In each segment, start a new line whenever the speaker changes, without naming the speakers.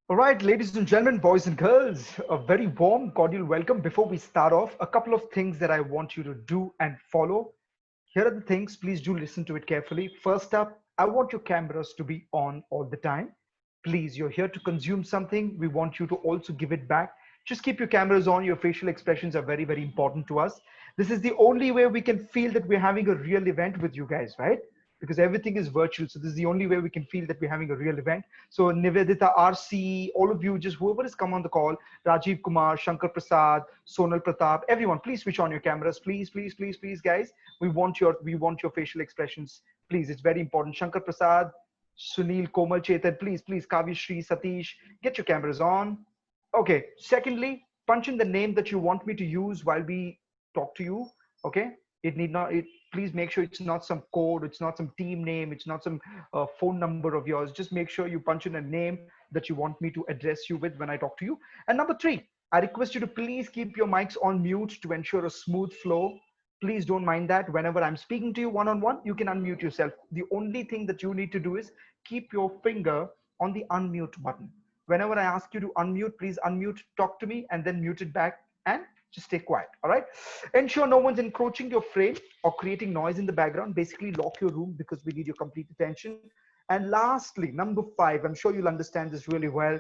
All right, ladies and gentlemen, boys and girls, a very warm, cordial welcome. Before we start off, a couple of things that I want you to do and follow. Here are the things, please do listen to it carefully. First up, I want your cameras to be on all the time. Please, you're here to consume something. We want you to also give it back. Just keep your cameras on. Your facial expressions are very, very important to us. This is the only way we can feel that we're having a real event with you guys, right? Because everything is virtual. So this is the only way we can feel that we're having a real event. So Nivedita, RC, all of you, just whoever has come on the call, Rajiv Kumar, Shankar Prasad, Sonal Pratap, everyone, please switch on your cameras. Please, please, please, please, guys. We want your facial expressions. Please, it's very important. Shankar Prasad, Sunil, Komal, Chetan, please, please, Kavi Shri, Satish, get your cameras on. Okay. Secondly, punch in the name that you want me to use while we talk to you. Okay. It need not. It please make sure it's not some code. It's not some team name. It's not some phone number of yours. Just make sure you punch in a name that you want me to address you with when I talk to you. And number three, I request you to please keep your mics on mute to ensure a smooth flow. Please don't mind that. Whenever I'm speaking to you one on one, you can unmute yourself. The only thing that you need to do is keep your finger on the unmute button. Whenever I ask you to unmute, please unmute, talk to me, and then mute it back and just stay quiet. All right. Ensure no one's encroaching your frame or creating noise in the background. Basically, lock your room because we need your complete attention. And lastly, number five, I'm sure you'll understand this really well.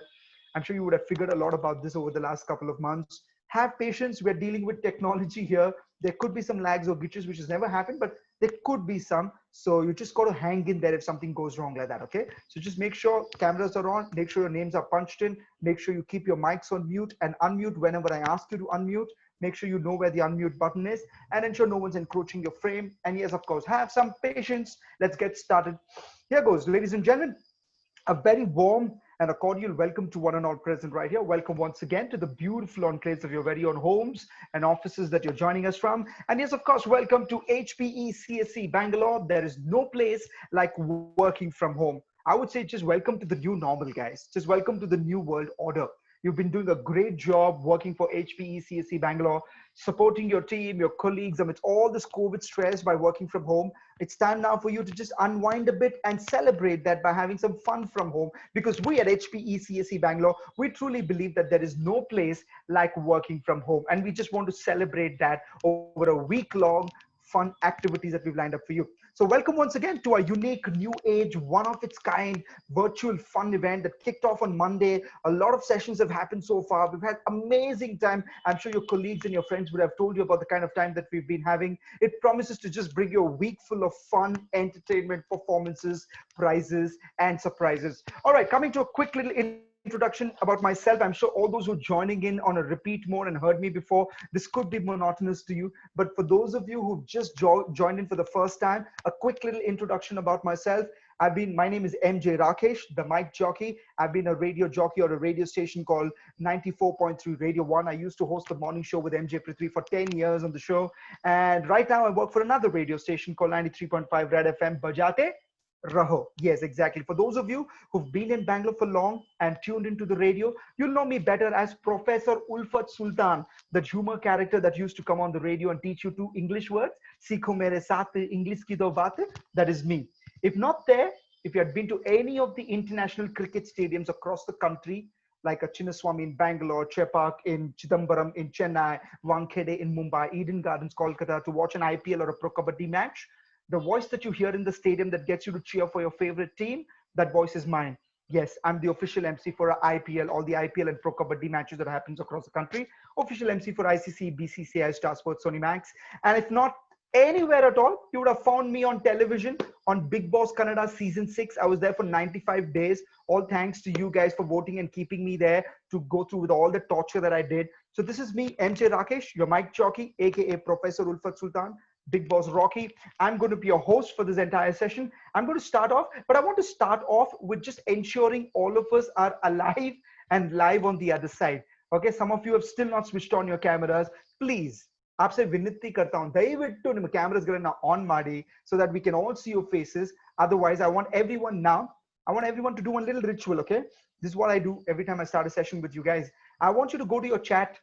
I'm sure you would have figured a lot about this over the last couple of months. Have patience. We're dealing with technology here. There could be some lags or glitches, which has never happened, but there could be some. So you just got to hang in there if something goes wrong like that. Okay. So just make sure cameras are on, make sure your names are punched in, make sure you keep your mics on mute and unmute whenever I ask you to unmute. Make sure you know where the unmute button is and ensure no one's encroaching your frame. And yes, of course, have some patience. Let's get started. Here goes, ladies and gentlemen, a very warm and a cordial welcome to one and all present right here. Welcome once again to the beautiful enclaves of your very own homes and offices that you're joining us from. And yes, of course, welcome to HPE CSC Bangalore. There is no place like working from home. I would say just welcome to the new normal, guys. Just welcome to the new world order. You've been doing a great job working for HPE CSC Bangalore, supporting your team, your colleagues amidst all this COVID stress by working from home. It's time now for you to just unwind a bit and celebrate that by having some fun from home. Because we at HPE CSE Bangalore, we truly believe that there is no place like working from home. And we just want to celebrate that over a week long fun activities that we've lined up for you. So welcome once again to our unique new age, one of its kind virtual fun event that kicked off on Monday. A lot of sessions have happened so far. We've had amazing time. I'm sure your colleagues and your friends would have told you about the kind of time that we've been having. It promises to just bring you a week full of fun, entertainment, performances, prizes, and surprises. All right, coming to a quick little introduction about myself. I'm sure all those who are joining in on a repeat mode and heard me before, this could be monotonous to you. But for those of you who've just joined in for the first time, a quick little introduction about myself. My name is MJ Rakesh, the mic jockey. I've been a radio jockey or a radio station called 94.3 Radio 1. I used to host the morning show with MJ Prithvi for 10 years on the show. And right now I work for another radio station called 93.5 Red FM, Bajate Raho. Yes, exactly. For those of you who've been in Bangalore for long and tuned into the radio, you'll know me better as Professor Ulfat Sultan, that humor character that used to come on the radio and teach you two English words. Sikho mere saath English ki do baat. That is me. If not there, if you had been to any of the international cricket stadiums across the country, like a Chinnaswamy in Bangalore, Chepak in Chidambaram in Chennai, Wankhede in Mumbai, Eden Gardens, Kolkata, to watch an IPL or a Pro Kabaddi match, the voice that you hear in the stadium that gets you to cheer for your favorite team, that voice is mine. Yes, I'm the official MC for IPL, all the IPL and Pro Kabaddi matches that happens across the country. Official MC for ICC, BCCI, Star Sports, Sony Max. And if not anywhere at all, you would have found me on television on Big Boss Kannada season 6. I was there for 95 days. All thanks to you guys for voting and keeping me there to go through with all the torture that I did. So this is me, MJ Rakesh, your mic jockey, aka Professor Ulfat Sultan, Big Boss Rocky. I'm going to be your host for this entire session. I'm going to start off, but I want to start off with just ensuring all of us are alive and live on the other side. Okay, some of you have still not switched on your cameras. Please, आपसे विनती करता हूँ दयविಟ್ಟು ನಿಮ್ಮ ಕ್ಯಾಮೆರಾಸ್ಗಳನ್ನ on ಮಾಡಿ so that we can all see your faces. Otherwise, I want everyone to do one little ritual, okay? This is what I do every time I start a session with you guys. I want you to go to your chat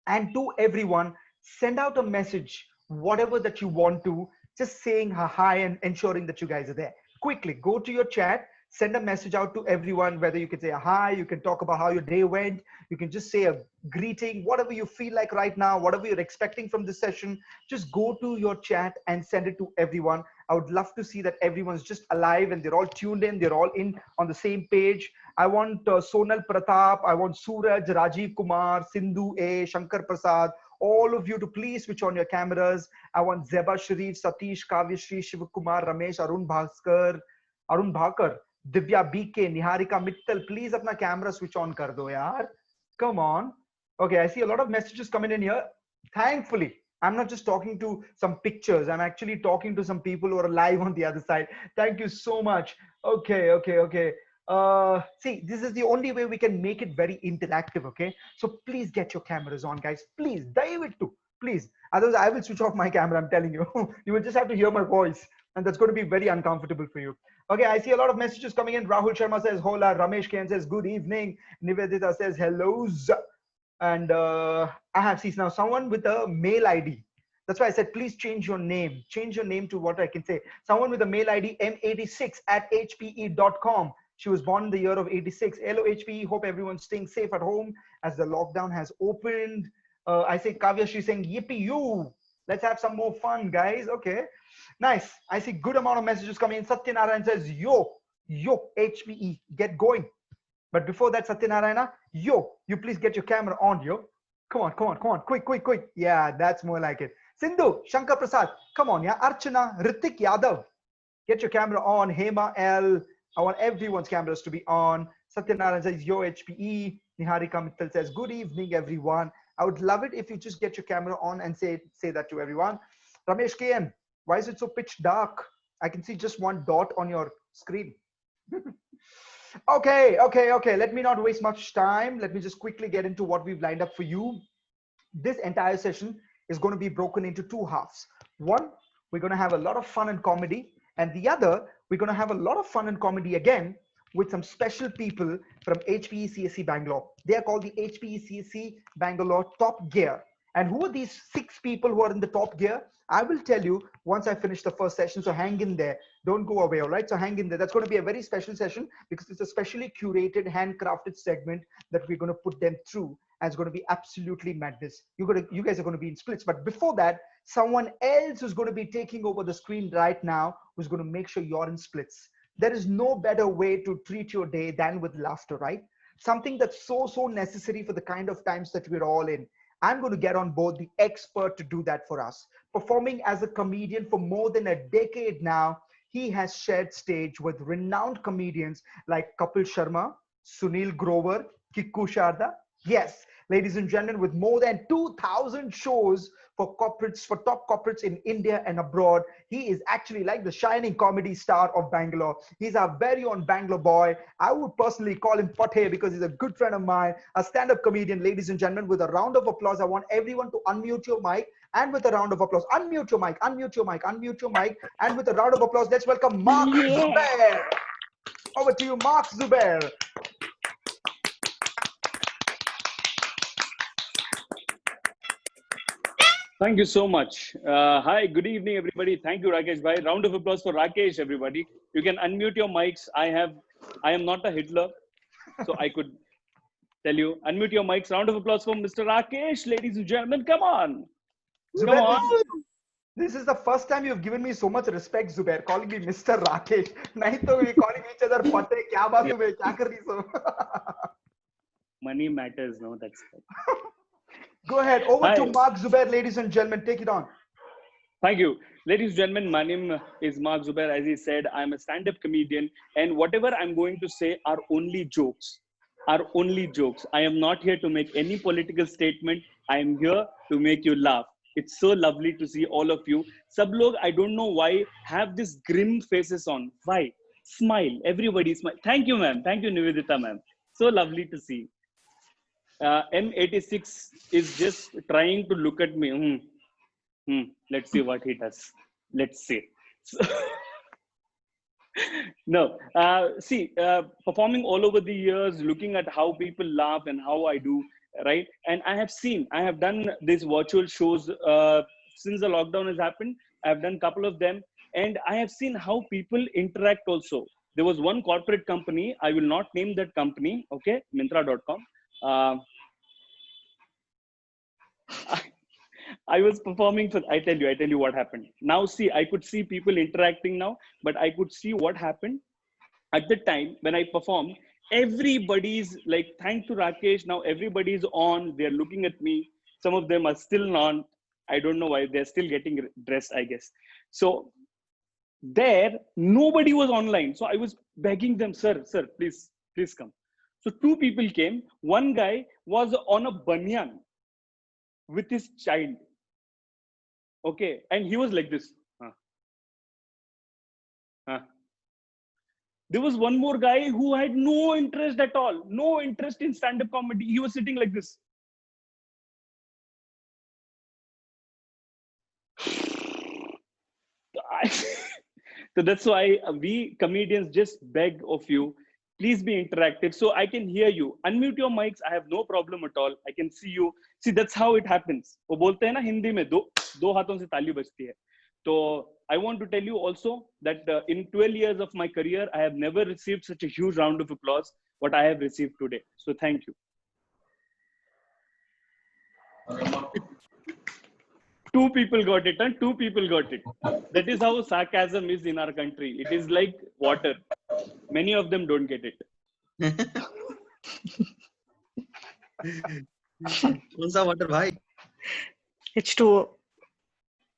and to everyone, send out a message, whatever that you want to, just saying hi and ensuring that you guys are there. Quickly go to your chat, Send a message out to everyone, whether you can say a hi, you can talk about how your day went, you can just say a greeting, whatever you feel like right now, whatever you're expecting from this session, just go to your chat and send it to everyone. I would love to see that everyone's just alive and they're all tuned in, they're all in on the same page. I want Sonal Pratap, I want Suraj, Rajiv Kumar, Sindhu A, Shankar Prasad, all of you to please switch on your cameras. I want Zeba Sharif, Satish, Kavyashri, Shivakumar, Ramesh, Arun Bhakar, Divya BK, Niharika Mittal, please apna camera switch on kar do yaar. Come on. Okay, I see a lot of messages coming in here. Thankfully, I'm not just talking to some pictures. I'm actually talking to some people who are live on the other side. Thank you so much. Okay. See, this is the only way we can make it very interactive. Okay, so please get your cameras on, guys. Please, dive it to. Please. Otherwise, I will switch off my camera. I'm telling you. You will just have to hear my voice, and that's going to be very uncomfortable for you. Okay, I see a lot of messages coming in. Rahul Sharma says hola. Ramesh Ken says good evening. Nivedita says hellos. And I have seen now someone with a mail ID. That's why I said, please change your name. Change your name to what I can say. Someone with a mail ID m86@hpe.com. She was born in the year of 86. Hello, HPE. Hope everyone's staying safe at home as the lockdown has opened. I say Kavya, she's saying, yippee you. Let's have some more fun, guys. Okay, nice. I see good amount of messages coming in. Satyanarayan says, yo, HPE, get going. But before that, Satyanarayana, yo, you please get your camera on, yo. Come on. Quick. Yeah, that's more like it. Sindhu, Shankar Prasad, come on, yeah. Archana, Ritik Yadav, get your camera on. Hema L, I want everyone's cameras to be on. Satyanarayana says, yo, HPE. Niharika Mittal says, good evening, everyone. I would love it if you just get your camera on and say that to everyone. Ramesh KM, why is it so pitch dark? I can see just one dot on your screen. Okay. Let me not waste much time. Let me just quickly get into what we've lined up for you. This entire session is going to be broken into two halves. One, we're going to have a lot of fun and comedy. And the other, we're going to have a lot of fun and comedy again with some special people from HPE CSC Bangalore. They are called the HPE CSC Bangalore Top Gear. And who are these 6 people who are in the top gear? I will tell you once I finish the first session. So hang in there. Don't go away. All right. So hang in there. That's going to be a very special session because it's a specially curated, handcrafted segment that we're going to put them through. And it's going to be absolutely madness. You guys are going to be in splits. But before that, someone else who's going to be taking over the screen right now, who's going to make sure you're in splits. There is no better way to treat your day than with laughter, right? Something that's so necessary for the kind of times that we're all in. I'm going to get on board the expert to do that for us. Performing as a comedian for more than a decade now, he has shared stage with renowned comedians like Kapil Sharma, Sunil Grover, Kikku Sharda. Yes, ladies and gentlemen, with more than 2,000 shows for corporates, for top corporates in India and abroad, he is actually like the shining comedy star of Bangalore. He's our very own Bangalore boy. I would personally call him Pathe because he's a good friend of mine, a stand-up comedian. Ladies and gentlemen, with a round of applause, I want everyone to unmute your mic, and with a round of applause, unmute your mic, and with a round of applause, let's welcome Mark Zubair. Over to you, Mark Zubair.
Thank you so much. Hi, good evening, everybody. Thank you, Rakesh bhai. Round of applause for Rakesh, everybody. You can unmute your mics. I am not a Hitler, so I could tell you. Unmute your mics. Round of applause for Mr. Rakesh, ladies and gentlemen. Come on.
Zubair, come on. This is the first time you've given me so much respect, Zubair, calling me Mr. Rakesh. Nahi to we're calling each other Pathe. Kya baat hue? Kya kar rahi so?
Money matters, no? That's right.
Go ahead. Over to Mark Zubair, ladies and gentlemen. Take it on.
Thank you. Ladies and gentlemen, my name is Mark Zubair. As he said, I'm a stand-up comedian. And whatever I'm going to say are only jokes. I am not here to make any political statement. I am here to make you laugh. It's so lovely to see all of you. Sab log, I don't know why, have this grim faces on. Why? Smile. Everybody smile. Thank you, ma'am. Thank you, Nivedita, ma'am. So lovely to see. M86 is just trying to look at me. Let's see what he does. Let's see. So, no, performing all over the years, looking at how people laugh and how I do, right? And I have done these virtual shows since the lockdown has happened. I've done a couple of them, and I have seen how people interact also. There was one corporate company, I will not name that company, okay, Myntra.com. I was performing for, I tell you what happened. Now see, I could see people interacting now, but I could see what happened at the time when I performed. Everybody's like, thank to Rakesh, now everybody's on, they're looking at me. Some of them are still on. I don't know why, they're still getting dressed, I guess. So there, nobody was online. So I was begging them, sir, please come. So two people came. One guy was on a banyan with his child. Okay. And he was like this. There was one more guy who had no interest at all. No interest in stand-up comedy. He was sitting like this. So that's why we comedians just beg of you, please be interactive so I can hear you. Unmute your mics. I have no problem at all. I can see you. See, that's how it happens. वो बोलते हैं ना हिंदी में दो हाथों से ताली बजती है. So I want to tell you also that in 12 years of my career, I have never received such a huge round of applause what I have received today. So thank you. Two people got it, and two people got it. That is how sarcasm is in our country. It is like water. Many of them don't get it.
कौन सा water भाई?
H2O.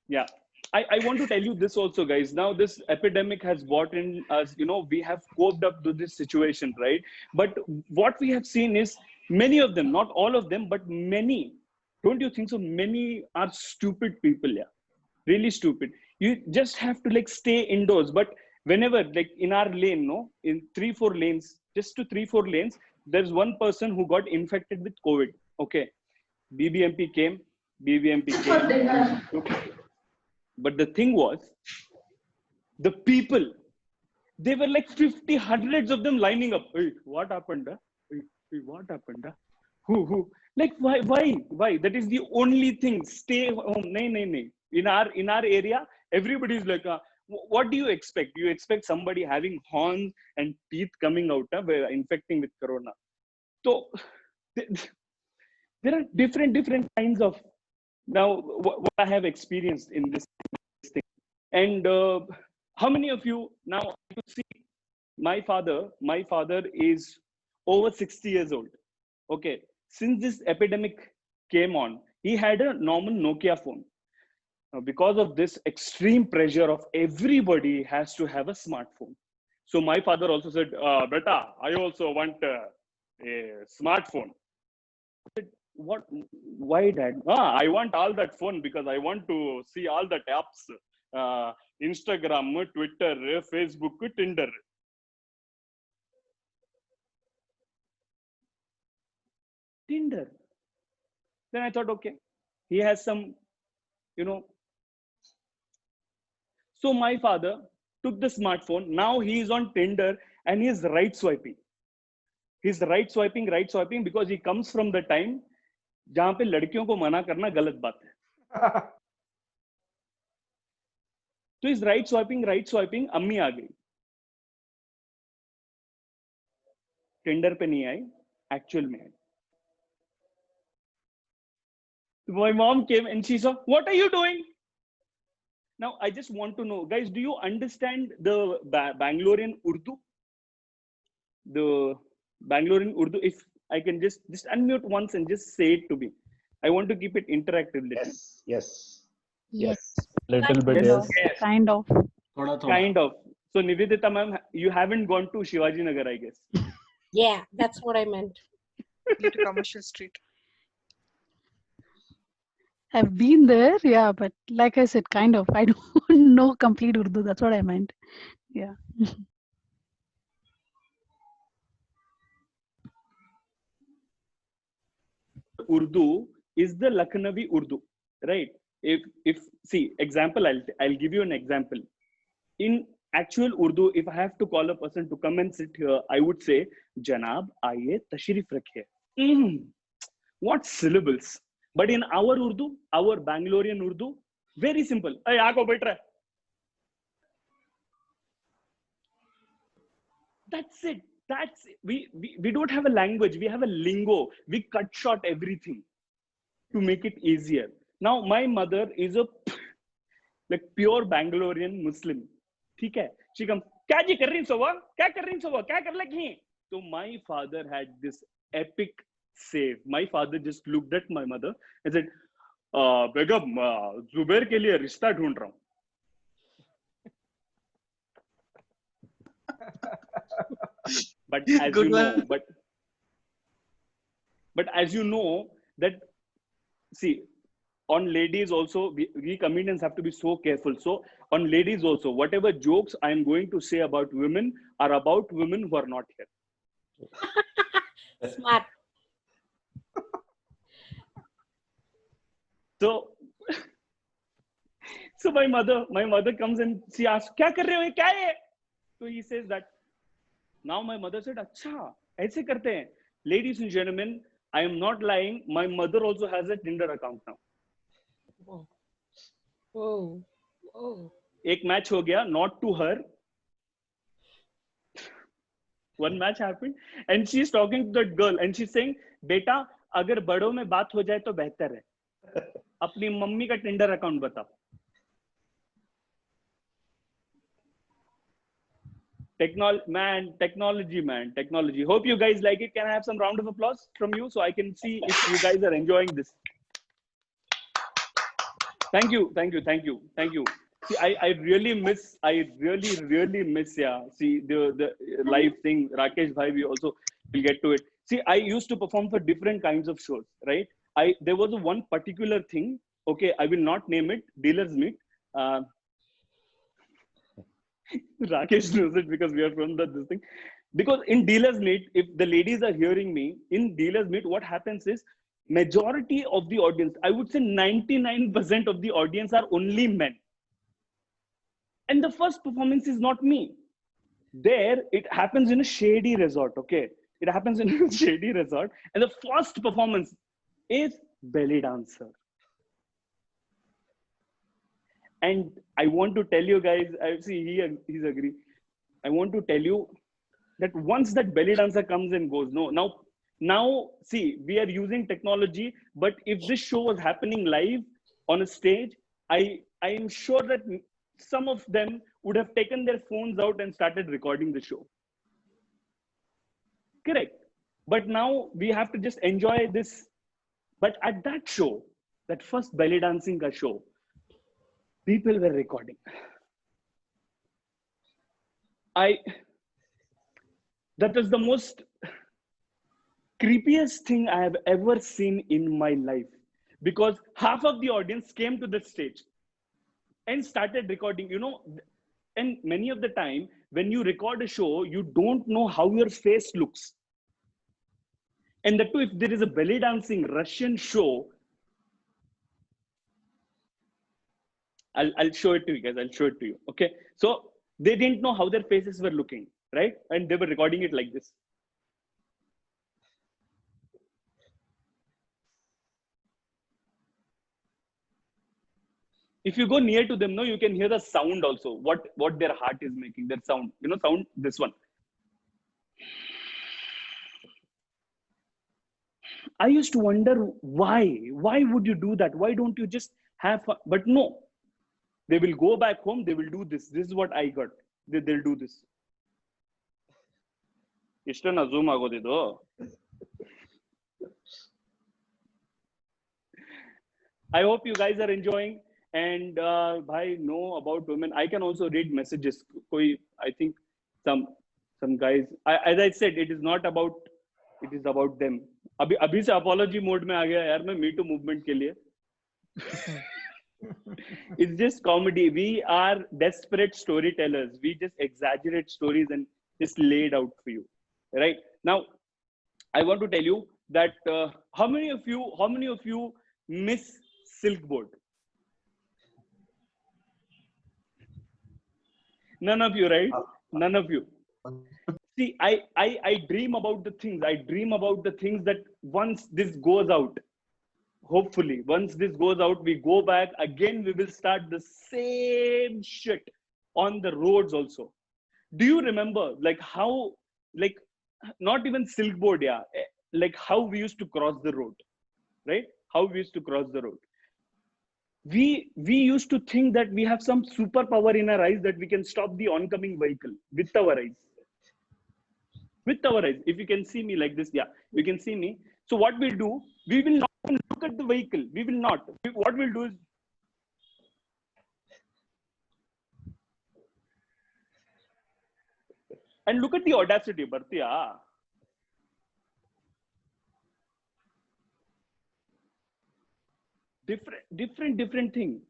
Yeah. I want to tell you this also, guys. Now this epidemic has brought in us, we have coped up to this situation, right? But what we have seen is many of them, not all of them, but many, don't you think so? Many are stupid people, yeah. Really stupid. You just have to like stay indoors. But whenever, like in our lane, no, in 3-4 lanes, just to 3-4 lanes, there's one person who got infected with COVID. Okay. BBMP came. But the thing was, the people, they were like 50, hundreds of them lining up. Hey, what happened? Hey, what happened? Who? Like, why? That is the only thing. Stay home. Nay. In our area, everybody's like, what do you expect? You expect somebody having horns and teeth coming out, infecting with corona. So there are different kinds of. Now, what I have experienced in this thing, and how many of you now you see my father is over 60 years old. Okay, since this epidemic came on, he had a normal Nokia phone. Because of this extreme pressure of everybody has to have a smartphone. So my father also said, Beta, I also want a smartphone. I said, what? Why, Dad? I want all that phone because I want to see all the apps. Instagram, Twitter, Facebook, Tinder. Then I thought, okay, he has some, So my father took the smartphone. Now he is on Tinder and he is right swiping. He's right swiping because he comes from the time जहां पे लड़कियों को मना करना गलत बात है. तो इस राइट स्वाइपिंग अम्मी आ गई. टिंडर पे नहीं आई, एक्चुअल में आई. My mom came and she saw, what are you doing? Now I just want to know, guys, do you understand the Bangalorean Urdu? The Bangalorean Urdu, if I can just unmute once and just say it to me. I want to keep it interactive.
Yes.
Little bit,
Kind
yes.
Kind of.
Kind of. So Nivedita ma'am, you haven't gone to Shivaji Nagar, I guess.
Yeah, that's what I meant.
To Commercial Street.
I've been there, yeah, but like I said, kind of. I don't know complete Urdu. That's what I meant. Yeah.
Urdu is the Lucknowi Urdu, right? If see example, I'll give you an example. In actual Urdu, if I have to call a person to come and sit here, I would say, Janab, aaye tashrif rakhiye. What syllables? But in our Urdu, our Bangalorean Urdu, very simple. Hey, aako baith raha. That's it. We don't have a language. We have a lingo. We cut short everything to make it easier. Now, my mother is a like pure Bangalorean Muslim. ठीक है? She comes, क्या जी कर रही सोवा? क्या कर रही सोवा? क्या कर लगी? So my father had this epic save. My father just looked at my mother and said, बेगम, जुबैर के लिए रिश्ता ढूंढ रहा हूँ. But as
Good
you know,
one.
but as you know that, see, on ladies also, we comedians have to be so careful. So on ladies also, whatever jokes I am going to say about women are about women who are not here.
Smart.
So, so my mother comes and she asks, "क्या कर रहे हो? ये क्या है?" So he says that. Now my mother said, "अच्छा, ऐसे करते हैं." Ladies and gentlemen, I am not lying. My mother also has a Tinder account now.
Oh. Oh. Oh.
एक match हो गया, not to her. One match happened, and she's talking to that girl, and she's saying, "बेटा, अगर बड़ों में बात हो जाए तो बेहतर है. अपनी मम्मी का Tinder account बताओ." Technology. Hope you guys like it. Can I have some round of applause from you so I can see if you guys are enjoying this? Thank you. See, I really miss, yeah. See, the live thing, Rakesh Bhai, we also will get to it. See, I used to perform for different kinds of shows, right? There was one particular thing, okay, I will not name it, Dealers Meet. Rakesh knows it because we are from this thing. Because in Dealers Meet, if the ladies are hearing me, in Dealers Meet, what happens is majority of the audience, I would say 99% of the audience are only men. And the first performance is not me. There, it happens in a shady resort, okay? It happens in a shady resort. And the first performance is belly dancer. And I want to tell you guys, I see he's agree. I want to tell you that once that belly dancer comes and goes, now see, we are using technology, but if this show was happening live on a stage, I am sure that some of them would have taken their phones out and started recording the show. Correct. But now we have to just enjoy this. But at that show, that first belly dancing show, people were recording. That was the most creepiest thing I have ever seen in my life, because half of the audience came to the stage and started recording, and many of the time when you record a show, you don't know how your face looks. And that too, if there is a belly dancing Russian show, I'll show it to you guys. I'll show it to you. Okay. So they didn't know how their faces were looking, right? And they were recording it like this. If you go near to them, you can hear the sound also. What their heart is making, their sound. Sound this one. I used to wonder why would you do that? Why don't you just have fun? But no, they will go back home. They will do this. This is what I got. They'll do this. Ishtana zoom agodido. I hope you guys are enjoying. And bhai, know about women. I can also read messages. I think some guys. As I said, it is not about. It is about them. अभी से apology mode में आ गया यार मैं Me Too movement के लिए. It's just comedy. We are desperate storytellers. We just exaggerate stories and just lay it out for you. Right now, I want to tell you that how many of you miss Silkboard? None of you, right? None of you. See, I dream about the things. I dream about the things that once this goes out, hopefully, once this goes out, we go back again. We will start the same shit on the roads also. Do you remember like how like not even silk board, yeah. Like how we used to cross the road, right? How we used to cross the road. We used to think that we have some superpower in our eyes that we can stop the oncoming vehicle with our eyes. With our eyes. If you can see me like this, yeah, you can see me. So what we'll do, we will not look at the vehicle. We will not. What we'll do is, and look at the audacity, Bhartiya. Different thing.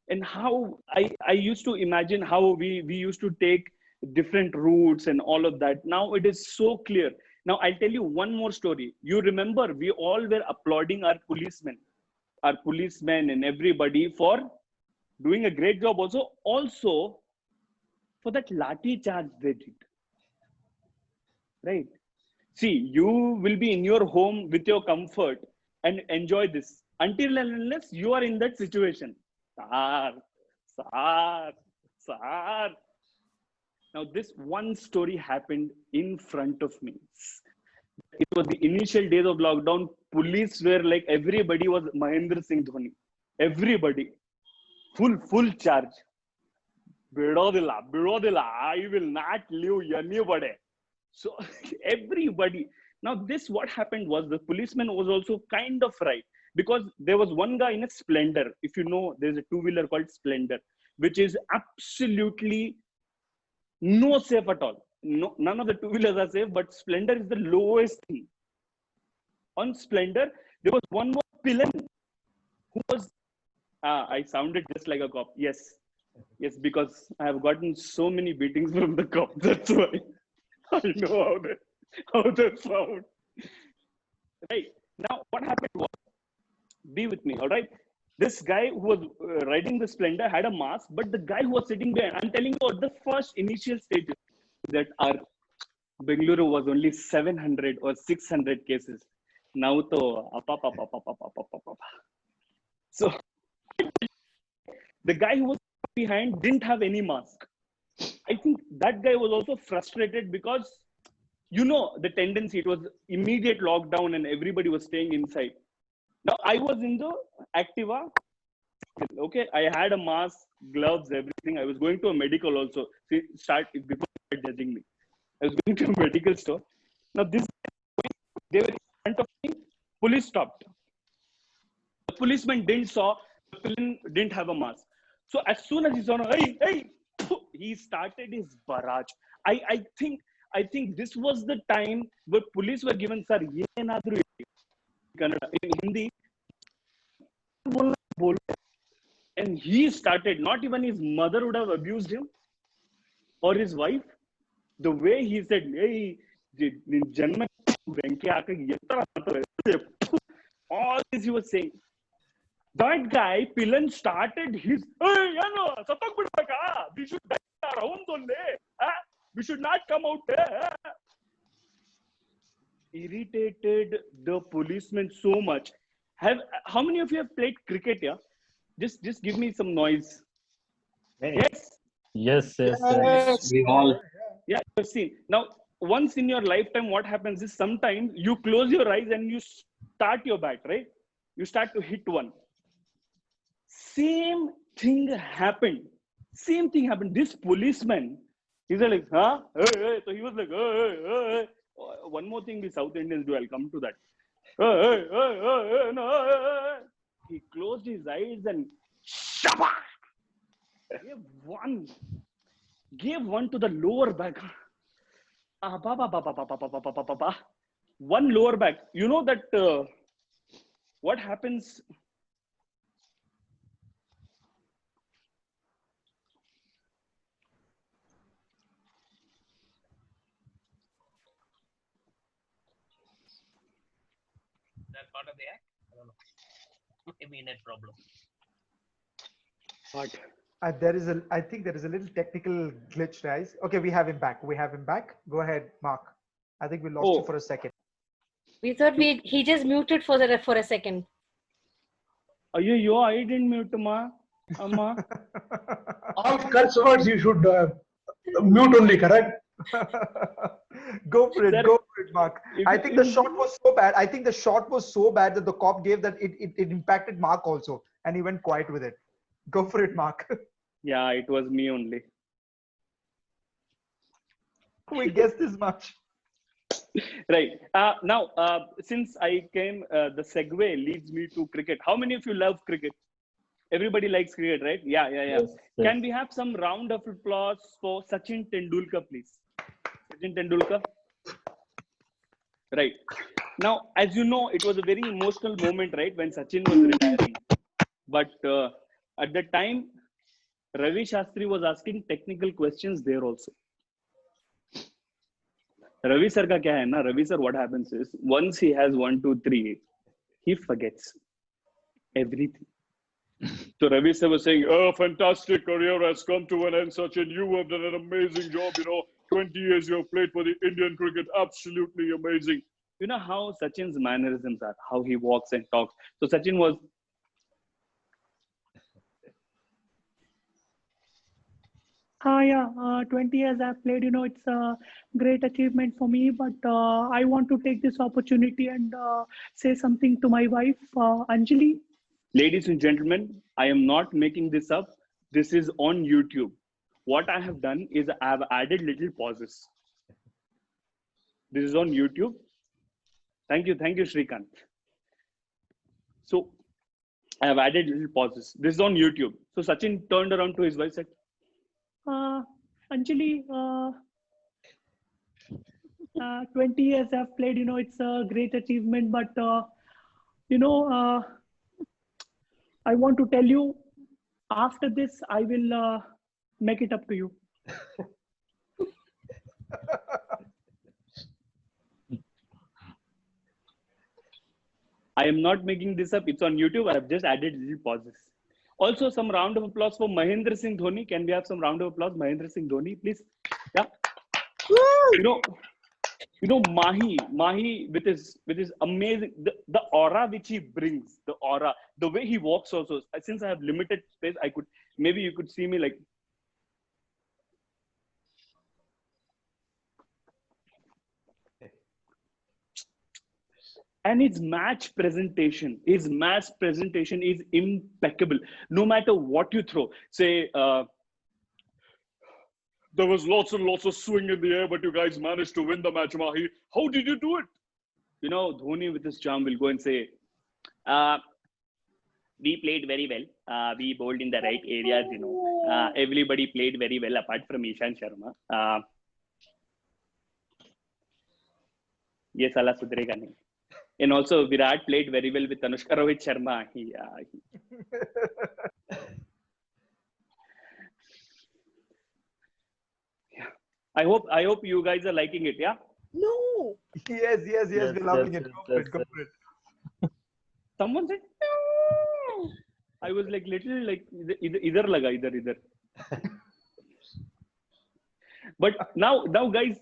And how I used to imagine how we used to take different routes and all of that. Now it is so clear. Now I'll tell you one more story. You remember we all were applauding our policemen and everybody for doing a great job also for that lathi charge they did. Right? See, you will be in your home with your comfort and enjoy this until and unless you are in that situation. Sir. Now this one story happened in front of me. It was the initial days of lockdown. Police were like, everybody was Mahendra Singh Dhoni. Everybody. Full charge. Bidodila. I will not leave anybody. So everybody. Now this, what happened was the policeman was also kind of right. Because there was one guy in a Splendor. If you know, there's a two-wheeler called Splendor, which is absolutely no safe at all. No, none of the two-wheelers are safe, but Splendor is the lowest thing. On Splendor, there was one more villain who was, I sounded just like a cop. Yes, because I have gotten so many beatings from the cop. That's why I know how that sound. Right. Now, what happened was, be with me, all right? This guy who was riding the Splendor had a mask, but the guy who was sitting there, I'm telling you, at the first initial stage that our Bengaluru was only 700 or 600 cases. Now, so the guy who was behind didn't have any mask. I think that guy was also frustrated because, you know, the tendency, it was immediate lockdown and everybody was staying inside. Now, I was in the Activa. Okay, I had a mask, gloves, everything. I was going to a medical also. See, before judging me. I was going to a medical store. Now, they were in front of me. Police stopped. The policeman didn't have a mask. So as soon as he saw, hey, he started his barrage. I think this was the time where police were given, sir, in Hindi, and he started, not even his mother would have abused him or his wife. The way he said, hey, all this he was saying. That guy, Pilan, started his, hey, we should die our homes only. We should not come out there. Irritated the policeman so much. How many of you have played cricket? Yeah, just give me some noise. Yes.
We all.
Yeah, you've seen. Now, once in your lifetime, what happens is sometimes you close your eyes and you start your bat, right? You start to hit one. Same thing happened. This policeman, he's like, huh? Hey. So he was like, hey. One more thing the South Indians do, I'll come to that. Hey. He closed his eyes and gave one to the lower back. One lower back. You know that what happens?
That part of the act? I don't know. Maybe net problem.
What?
I think there is a little technical glitch, guys. Okay, we have him back. Go ahead, Mark. I think we lost you for a second.
We thought he just muted for a second.
I didn't mute ma. Amma.
All curse words you should mute only, correct?
Go for it.
Sir,
Go for it, Mark.
if
I
you-
think the shot was so bad. I think the shot was so bad that the cop gave that it impacted Mark also, and he went quiet with it. Go for it, Mark.
Yeah, it was me only.
We guessed this much.
Right. Now, since I came, the segue leads me to cricket. How many of you love cricket? Everybody likes cricket, right? Yeah.
Yes,
Can we have some round of applause for Sachin Tendulkar, please? Sachin Tendulkar. Right. Now, as you know, it was a very emotional moment, right, when Sachin was retiring. But at the time, Ravi Shastri was asking technical questions there also. Ravi sir ka kya hai na? Ravi sir, what happens is once he has 1, 2, 3, he forgets everything. So Ravi sir was saying, "Oh, fantastic career has come to an end, Sachin. You have done an amazing job. 20 years you have played for the Indian cricket. Absolutely amazing." You know how Sachin's mannerisms are, how he walks and talks. So Sachin was,
Yeah, 20 years I've played, it's a great achievement for me, but I want to take this opportunity and say something to my wife, Anjali.
ladies and gentlemen, I am not making this up. This is on YouTube. What I have done is I have added little pauses. This is on YouTube. Thank you, Shrikant. So I have added little pauses. This is on YouTube. So Sachin turned around to his wife and said,
Anjali, 20 years I've played, it's a great achievement, but, I want to tell you, after this, I will make it up to you.
I am not making this up. It's on YouTube. I have just added little pauses. Also, some round of applause for Mahendra Singh Dhoni. Can we have some round of applause? Mahendra Singh Dhoni, please. Yeah. Mahi with his amazing, the aura which he brings, the way he walks also. Since I have limited space, maybe you could see me like. And his match presentation is impeccable. No matter what you throw, say, there was lots and lots of swing in the air, but you guys managed to win the match, Mahi. How did you do it? Dhoni with his charm will go and say, we played very well. We bowled in the right areas, everybody played very well apart from Ishan Sharma. Ye sala sudrega nahi. And also Virat played very well with Anushka Rohit Sharma. I hope you guys are liking it, yeah?
No.
Yes, we're loving it. Go for it.
Someone said, no. I was like little like idhar laga. But now guys,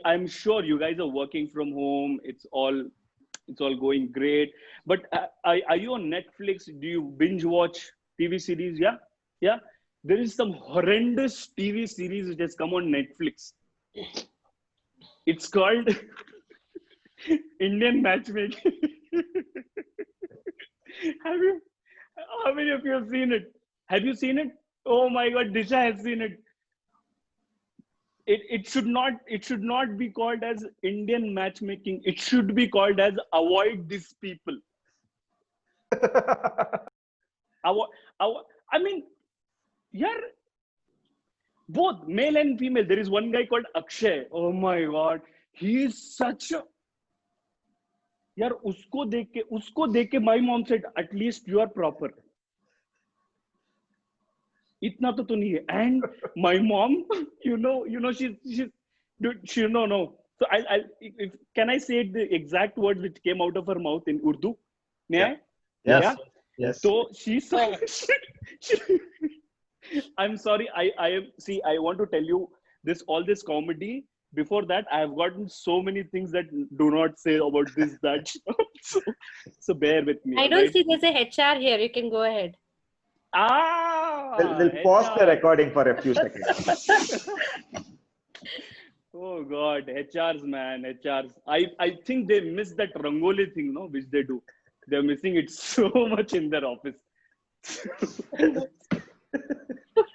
I'm sure you guys are working from home. It's all going great. But are you on Netflix? Do you binge watch TV series? Yeah. There is some horrendous TV series which has come on Netflix. It's called Indian Matchmaking. How many of you have seen it? Have you seen it? Oh my God, Disha has seen it. It should not be called as Indian Matchmaking. It should be called as Avoid These People. I mean, both male and female. There is one guy called Akshay. Oh my God, he is such a. Usko dekh ke my mom said, at least you are proper. Itna to nahi hai. And my mom, she's no. So can I say the exact words which came out of her mouth in Urdu?
Yes.
Yeah.
Yes.
So she saw. I'm sorry. I want to tell you all this comedy. Before that, I have gotten so many things that do not say about this, that. So bear with me.
I don't see there's a HR here. You can go ahead.
We'll pause the recording for a few seconds.
Oh God, HRs, man, HRs. I think they miss that Rangoli thing, no, which they do. They're missing it so much in their office.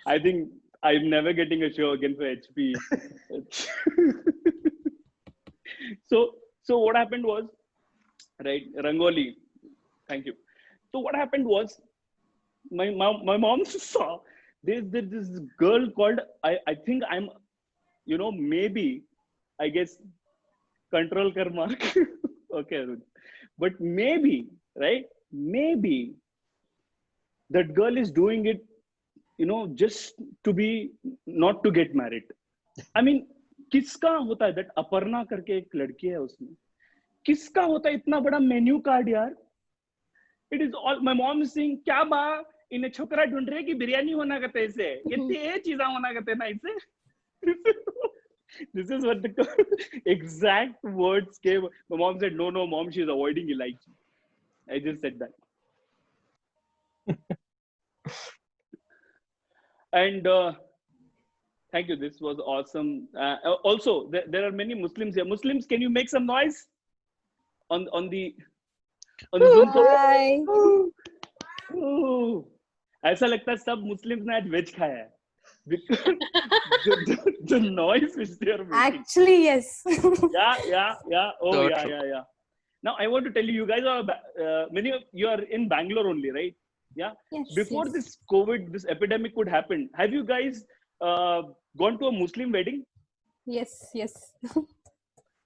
I think I'm never getting a show again for HP. So what happened was, right, Rangoli. Thank you. So what happened was, my mom saw there's this girl called, I think I'm, maybe, I guess, control kar mark. Okay, Arun. But maybe, right? Maybe that girl is doing it, just to be, not to get married. I mean, किसका होता है that Aparna करके एक लड़की है उसमें, किसका होता है इतना बड़ा मेन्यू कार्ड यार? It is all, my mom is saying, क्या बा इन्हें छोकरा ढूंढ रहे कि बिरयानी होना करते इसे, कितने चीज़ें होना करते ना इसे. This is what the exact words came. My mom said, no, mom, she's avoiding Elaichi. I just said that. And thank you. This was awesome. Also, there are many Muslims here. Muslims, can you make some noise on the Zoom call?
Hi.
ऐसा लगता है सब Muslims ने आज veg खाया है. The noise which they are making.
Actually, yes.
Yeah. Oh,
So
yeah,
true.
yeah. Now, I want to tell you guys are, many of you are in Bangalore only, right? Yeah.
Yes,
Before
yes.
this COVID, this epidemic could happen, have you guys gone to a Muslim wedding?
Yes.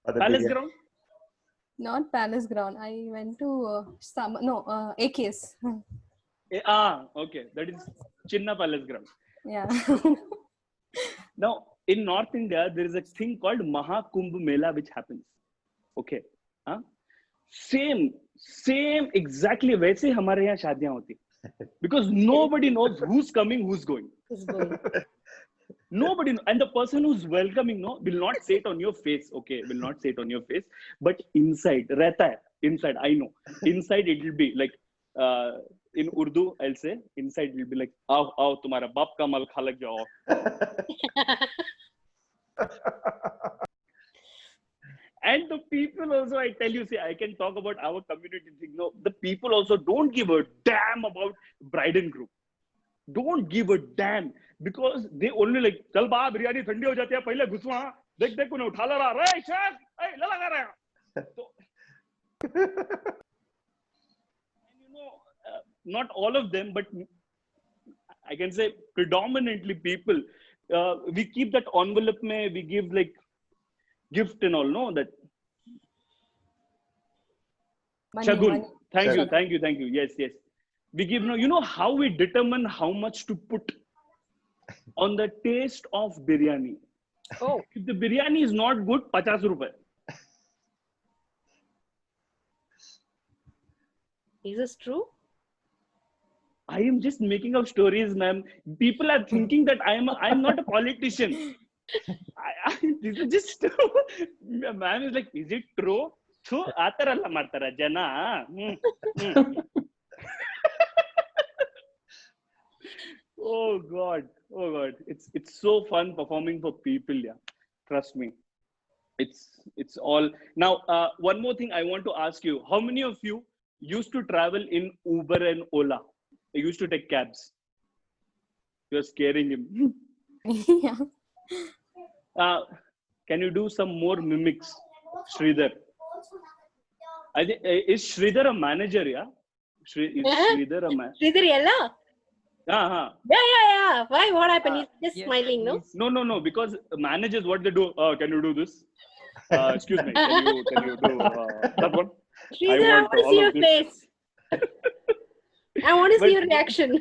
Palace ground?
Not Palace Ground. I went to AKS.
Okay. That is Chinna Palace ground.
Yeah.
Now, in North India, there is a thing called Mahakumbh Mela which happens. Okay. Same exactly वैसे हमारे यहाँ शादियाँ होती. Because nobody knows who's coming, who's going.
Who's going?
Nobody, and the person who's welcoming, will not say it on your face. Okay, will not say it on your face, but inside, रहता है. Inside, I know. Inside, it will be like, in Urdu, I'll say, inside it will be like, आओ तुम्हारा बाप का माल खा लग जाओ. And the people also, I tell you, see, I can talk about our community thing. No, the people also don't give a damn about bride and groom. Don't give a damn, because they only like, चल बा बिरयानी ठंडी हो जाती है, पहले घुसवा, देख कोने उठा ला रहा, रे शेफ, ए ला लगा रहा. So, not all of them, but I can say predominantly people, we keep that envelope mein, we give like gift and all, no, that Shagun. Thank you. Yes. We give, how we determine how much to put on the taste of biryani.
Oh,
If the biryani is not good, 50 rupees.
is this true?
I am just making up stories, ma'am. People are thinking that I am not a politician. This is just, ma'am is like, is it true? So, ataralla martara jana. Oh God. It's so fun performing for people, yeah. Trust me. It's all. Now, one more thing I want to ask you. How many of you used to travel in Uber and Ola? You used to take cabs. You're scaring him.
Yeah.
Can you do some more mimics, Sridhar? I think, is Sridhar a manager, yeah? Is Sridhar a manager?
Sridhar yella? Yeah. Why? What happened? He's just
Yes,
smiling, no?
No, because managers, what they do, can you do this? Excuse me, can you do that one?
Sridhar, I want to
all
see
of
your
this.
face. I want to
But-
see your reaction.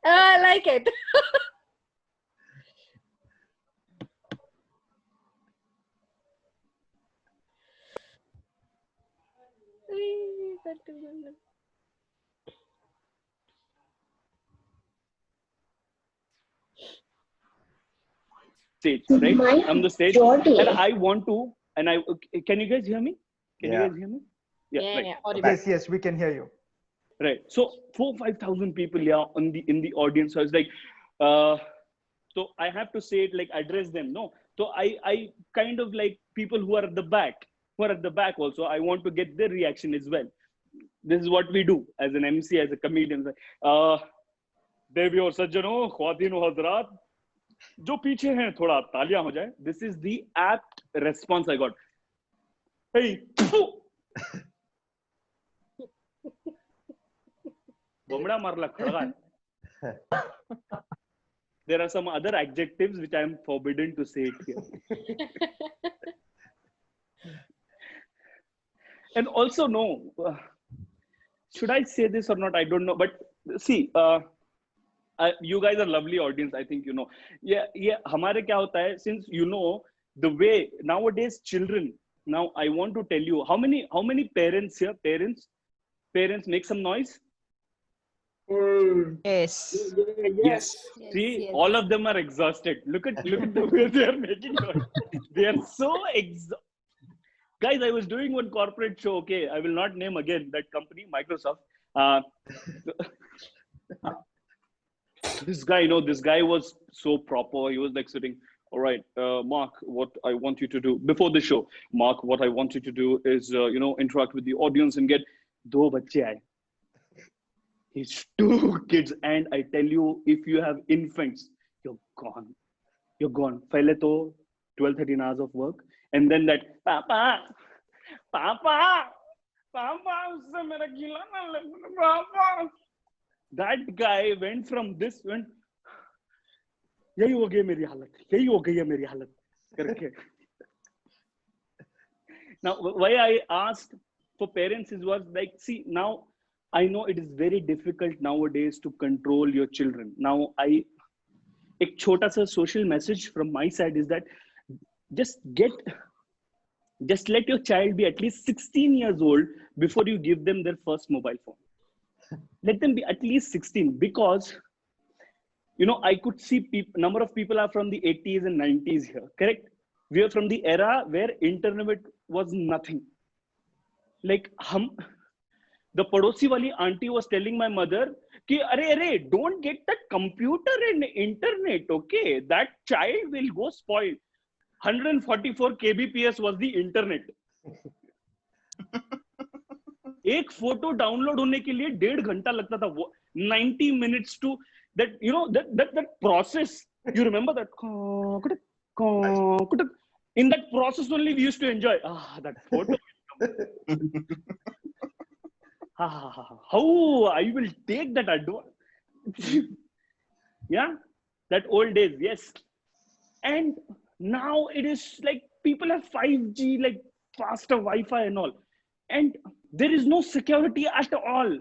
I like it.
Stage, right? I'm the stage, and I want to, and can you guys hear me? Can you guys hear me? Right.
Yeah. Audible.
Yes, we can hear you.
Right. So 4,000-5,000 people, in the audience. So I was like, so I have to say it like address them. No, So I kind of like people who are at the back, also. I want to get their reaction as well. This is what we do as an MC, as a comedian. देवी और सज्जनों, ख्वातीन और हजरात, जो पीछे हैं थोड़ा तालियां हो जाए. This is the apt response I got. Hey, बमड़ा मारला Khadga. There are some other adjectives which I am forbidden to say it here. And also, no, should I say this or not? I don't know. But see, you guys are lovely audience. I think you know. Yeah. हमारे क्या होता है? Since you know the way nowadays children. Now I want to tell you how many parents here? Parents, make some noise.
Yes.
Yes.
See, all of them are exhausted. Look at the way they are making noise. They are so exhausted. Guys, I was doing one corporate show. Okay, I will not name again that company, Microsoft. This guy was so proper. He was like sitting. All right, Mark, what I want you to do before the show. Mark, what I want you to do is, interact with the audience and get do bacche aaye. He's 2 kids, and I tell you, if you have infants, you're gone. You're gone. Pehle to 12-13 hours of work, and then that Papa, usse mera gila na lag, Papa. That guy went from this, यही हो गई मेरी हालत, यही हो गई है मेरी हालत करके. Now, why I asked for parents was like, see, now I know it is very difficult nowadays to control your children. Now, एक छोटा सा social message from my side is that just let your child be at least 16 years old before you give them their first mobile phone. Let them be at least 16, because I could see number of people are from the 80s and 90s here, correct? We are from the era where internet was nothing. Like the padosi wali auntie was telling my mother ki arey don't get that computer and internet, okay? That child will go spoiled. 144 kbps was the internet. एक photo download होने के लिए 1.5 घंटा लगता था. 90 minutes to that, that process. You remember that? In that process only we used to enjoy that photo. How I will take that advantage. Yeah, that old days. Yes. And now it is like people have 5G, like faster Wi-Fi and all, and there is no security at all.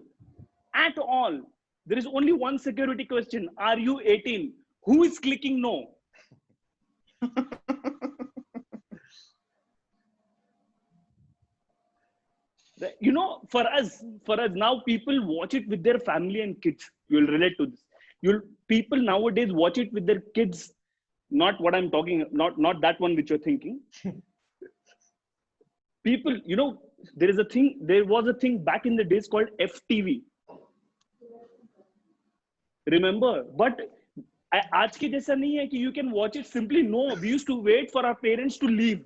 There is only one security question. Are you 18? Who is clicking no? For us now, people watch it with their family and kids. You will relate to this. People nowadays watch it with their kids. Not what I'm talking, not that one which you're thinking. People, there was a thing back in the days called FTV. Remember? But आज के जैसा नहीं है कि you can watch it simply. No, we used to wait for our parents to leave.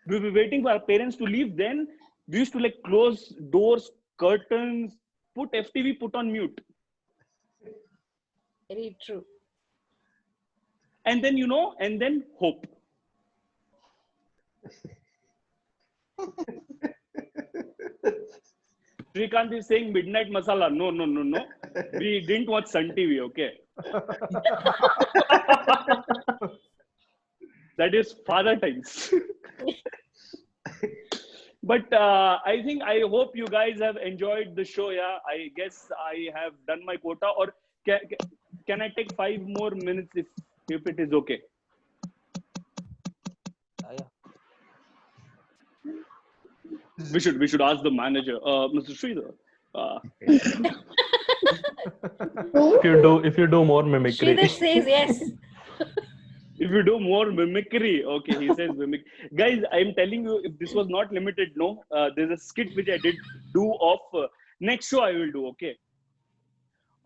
We were waiting for our parents to leave. Then we used to like close doors, curtains, put FTV, put on mute.
Very true.
And then, and then hope. Srikanth is saying Midnight Masala. No. We didn't watch Sun TV, okay? That is father times. But I hope you guys have enjoyed the show. Yeah, I guess I have done my quota. Or can I take 5 more minutes if it is okay? We should ask the manager, Mr. Sridhar.
If you do more mimicry.
Sridhar says yes.
If you do more mimicry, okay, he says mimic. Guys, I'm telling you, if this was not limited, no, there's a skit which I did do of next show I will do, okay,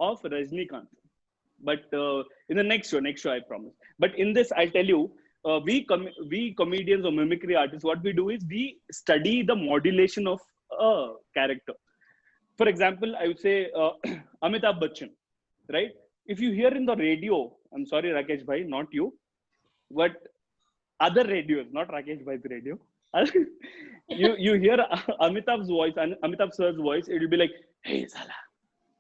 of Rajnikant. but in the next show, I promise. But in this, I'll tell you, we comedians or mimicry artists, what we do is we study the modulation of a character. For example, I would say Amitabh Bachchan, right? If you hear in the radio, I'm sorry, Rakesh bhai, not you, but other radios, not Rakesh bhai's radio. you hear Amitabh's voice, and Amitabh sir's voice, it will be like, hey, Sala,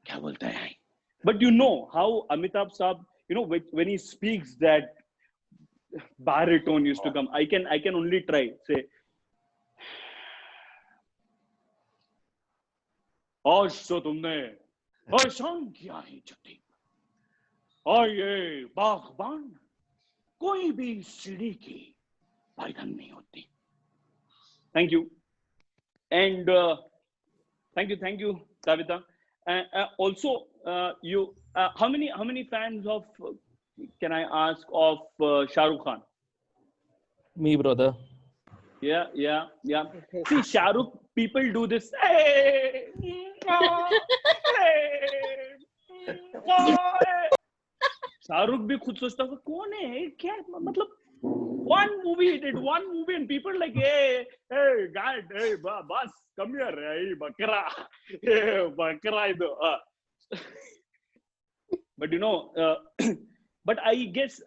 kya bolta hai? But you know how Amitabh Saab, you know, when he speaks, that baritone used to come. I can only try, say, आज तो तुमने परेशान किया है जति और ये बागबान कोई भी सीढ़ी की पायदान नहीं होती. Thank you. And thank you, Kavita. Also, you how many fans of can I ask of Shah Rukh Khan?
Me, brother.
Yeah. See, Shah Rukh, people do this. Hey, Shah Rukh भी खुद सोचता है कौन है क्या मतलब one movie and people are like hey God, hey boss, come here, hey bakra, hey bakra ido. But you know, but I guess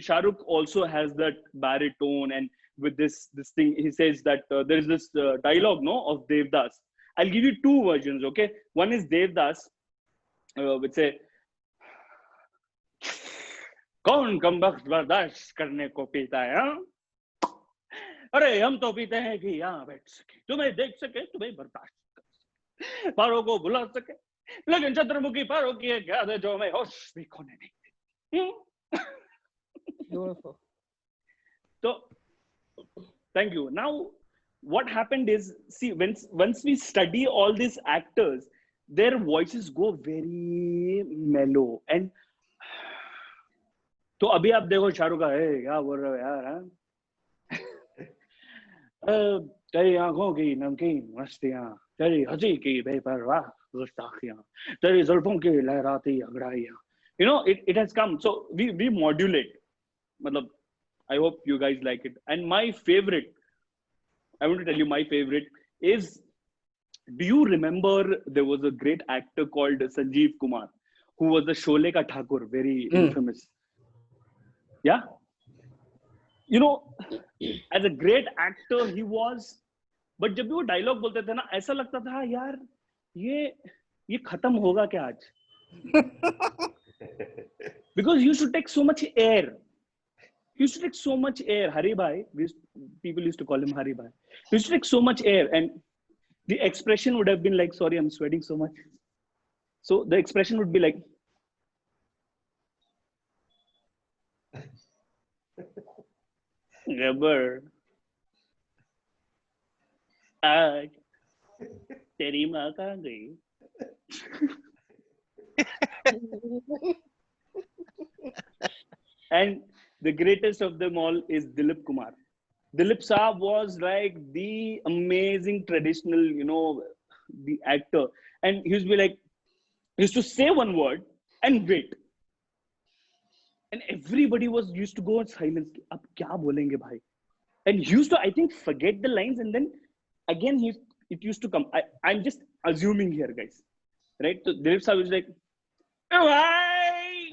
Shah Rukh also has that baritone, and with this thing he says that there is this dialogue of Devdas. I'll give you two versions, okay? One is Devdas, which say, कौन कमबख्त बर्दाश्त करने को पीता है हाँ? अरे हम तो पीते हैं कि यहाँ बैठ सके, तुम्हें देख सके, तुम्हें बर्दाश्त कर सके, पारों को बुला सके, लेकिन चंद्रमुखी पारों की एक याद है जो मैं होश भी खोने नहीं देती.
Beautiful.
So, thank you. Now, what happened is, see, once we study all these actors, their voices go very mellow. And तो अभी आप देखो शाहरुख का है क्या बोल रहे हो यार हाँ? तेरी आंखों की नमकीन मस्तियाँ, तेरी हंसी की बेपरवाह गुस्ताखियाँ, तेरी जुल्फों की लहराती अंगड़ाइयाँ. You know, it has come. So we modulate. मतलब, I hope you guys like it. And my favorite, I want to tell you my favorite is, do you remember there was a great actor called Sanjeev Kumar, who was the Sholay ka Thakur, very infamous. Yeah. You know, as a great actor he was, but जब भी वो dialogue बोलते थे ना, ऐसा लगता था यार ये खत्म होगा क्या आज? Because he used to take so much air. Hari Bhai, people used to call him Hari Bhai. He used to take so much air, and the expression would have been like, sorry, I'm sweating so much. So the expression would be like, Gabbar, आज तेरी माँ कहाँ गई? And the greatest of them all is Dilip Kumar. Dilip Saab was like the amazing traditional, you know, the actor. And he used to be like, he used to say one word and wait. And everybody was used to go in silence. Ab kya bolenge bhai? And he used to, I think, forget the lines, and then again it used to come. I'm just assuming here, guys. Right? So Dilip Saab was like, oh, hi!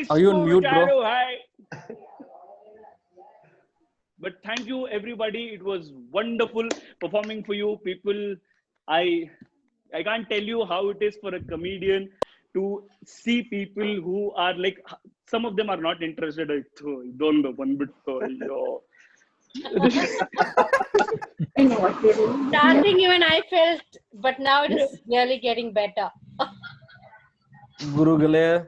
Are you on mute, bro?
But thank you, everybody. It was wonderful performing for you people. I can't tell you how it is for a comedian to see people who are like, some of them are not interested. Don't know one bit.
Starting even I felt, but now it is really getting better.
Guru Gale.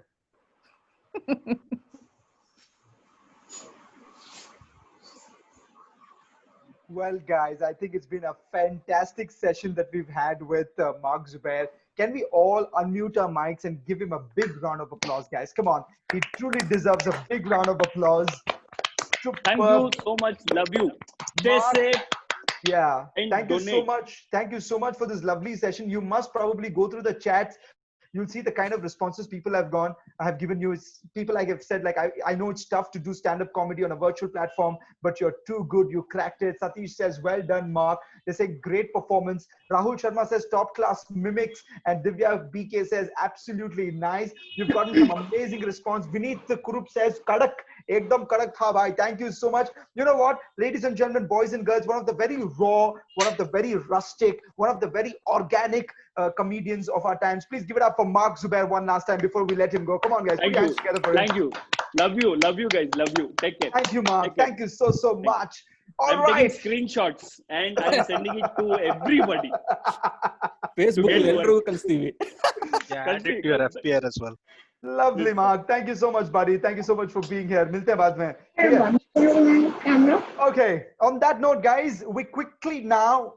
Well, guys, I think it's been a fantastic session that we've had with Mark Zubair. Can we all unmute our mics and give him a big round of applause, guys? Come on. He truly deserves a big round of applause.
Thank you so much. Love you. Stay safe.
Yeah.
and
Thank you so
donate.
much. Thank you so much for this lovely session. You must probably go through the chats. You'll see the kind of responses people have gone. I have given you. People like have said, like, I know it's tough to do stand-up comedy on a virtual platform, but you're too good. You cracked it. Satish says, well done, Mark. They say, great performance. Rahul Sharma says, top class mimics. And Divya BK says, absolutely nice. You've gotten some amazing response. Vineet Kurup says, kadak. Ekdam kadak tha bhai. Thank you so much. You know what, ladies and gentlemen, boys and girls, one of the very raw, one of the very rustic, one of the very organic comedians of our times. Please give it up for Mark Zubair one last time before we let him go. Come on, guys. Put
Thank
your
you.
hands together for him.
Thank you. Love you guys. Love you. Take care.
Thank you, Mark.
Take care.
Thank you so much. All
I'm
right.
taking screenshots and I'm sending it to everybody.
Facebook
get
ಎಲ್ರಿಗೂ
work.
ಕಳಿಸ್ತೀವಿ.
Yeah, add
Country,
it to your
country.
FPR as well.
Lovely, Mark. Thank you so much, buddy. Thank you so much for being here. Milte hain baad mein. Okay. On that note, guys, we quickly now,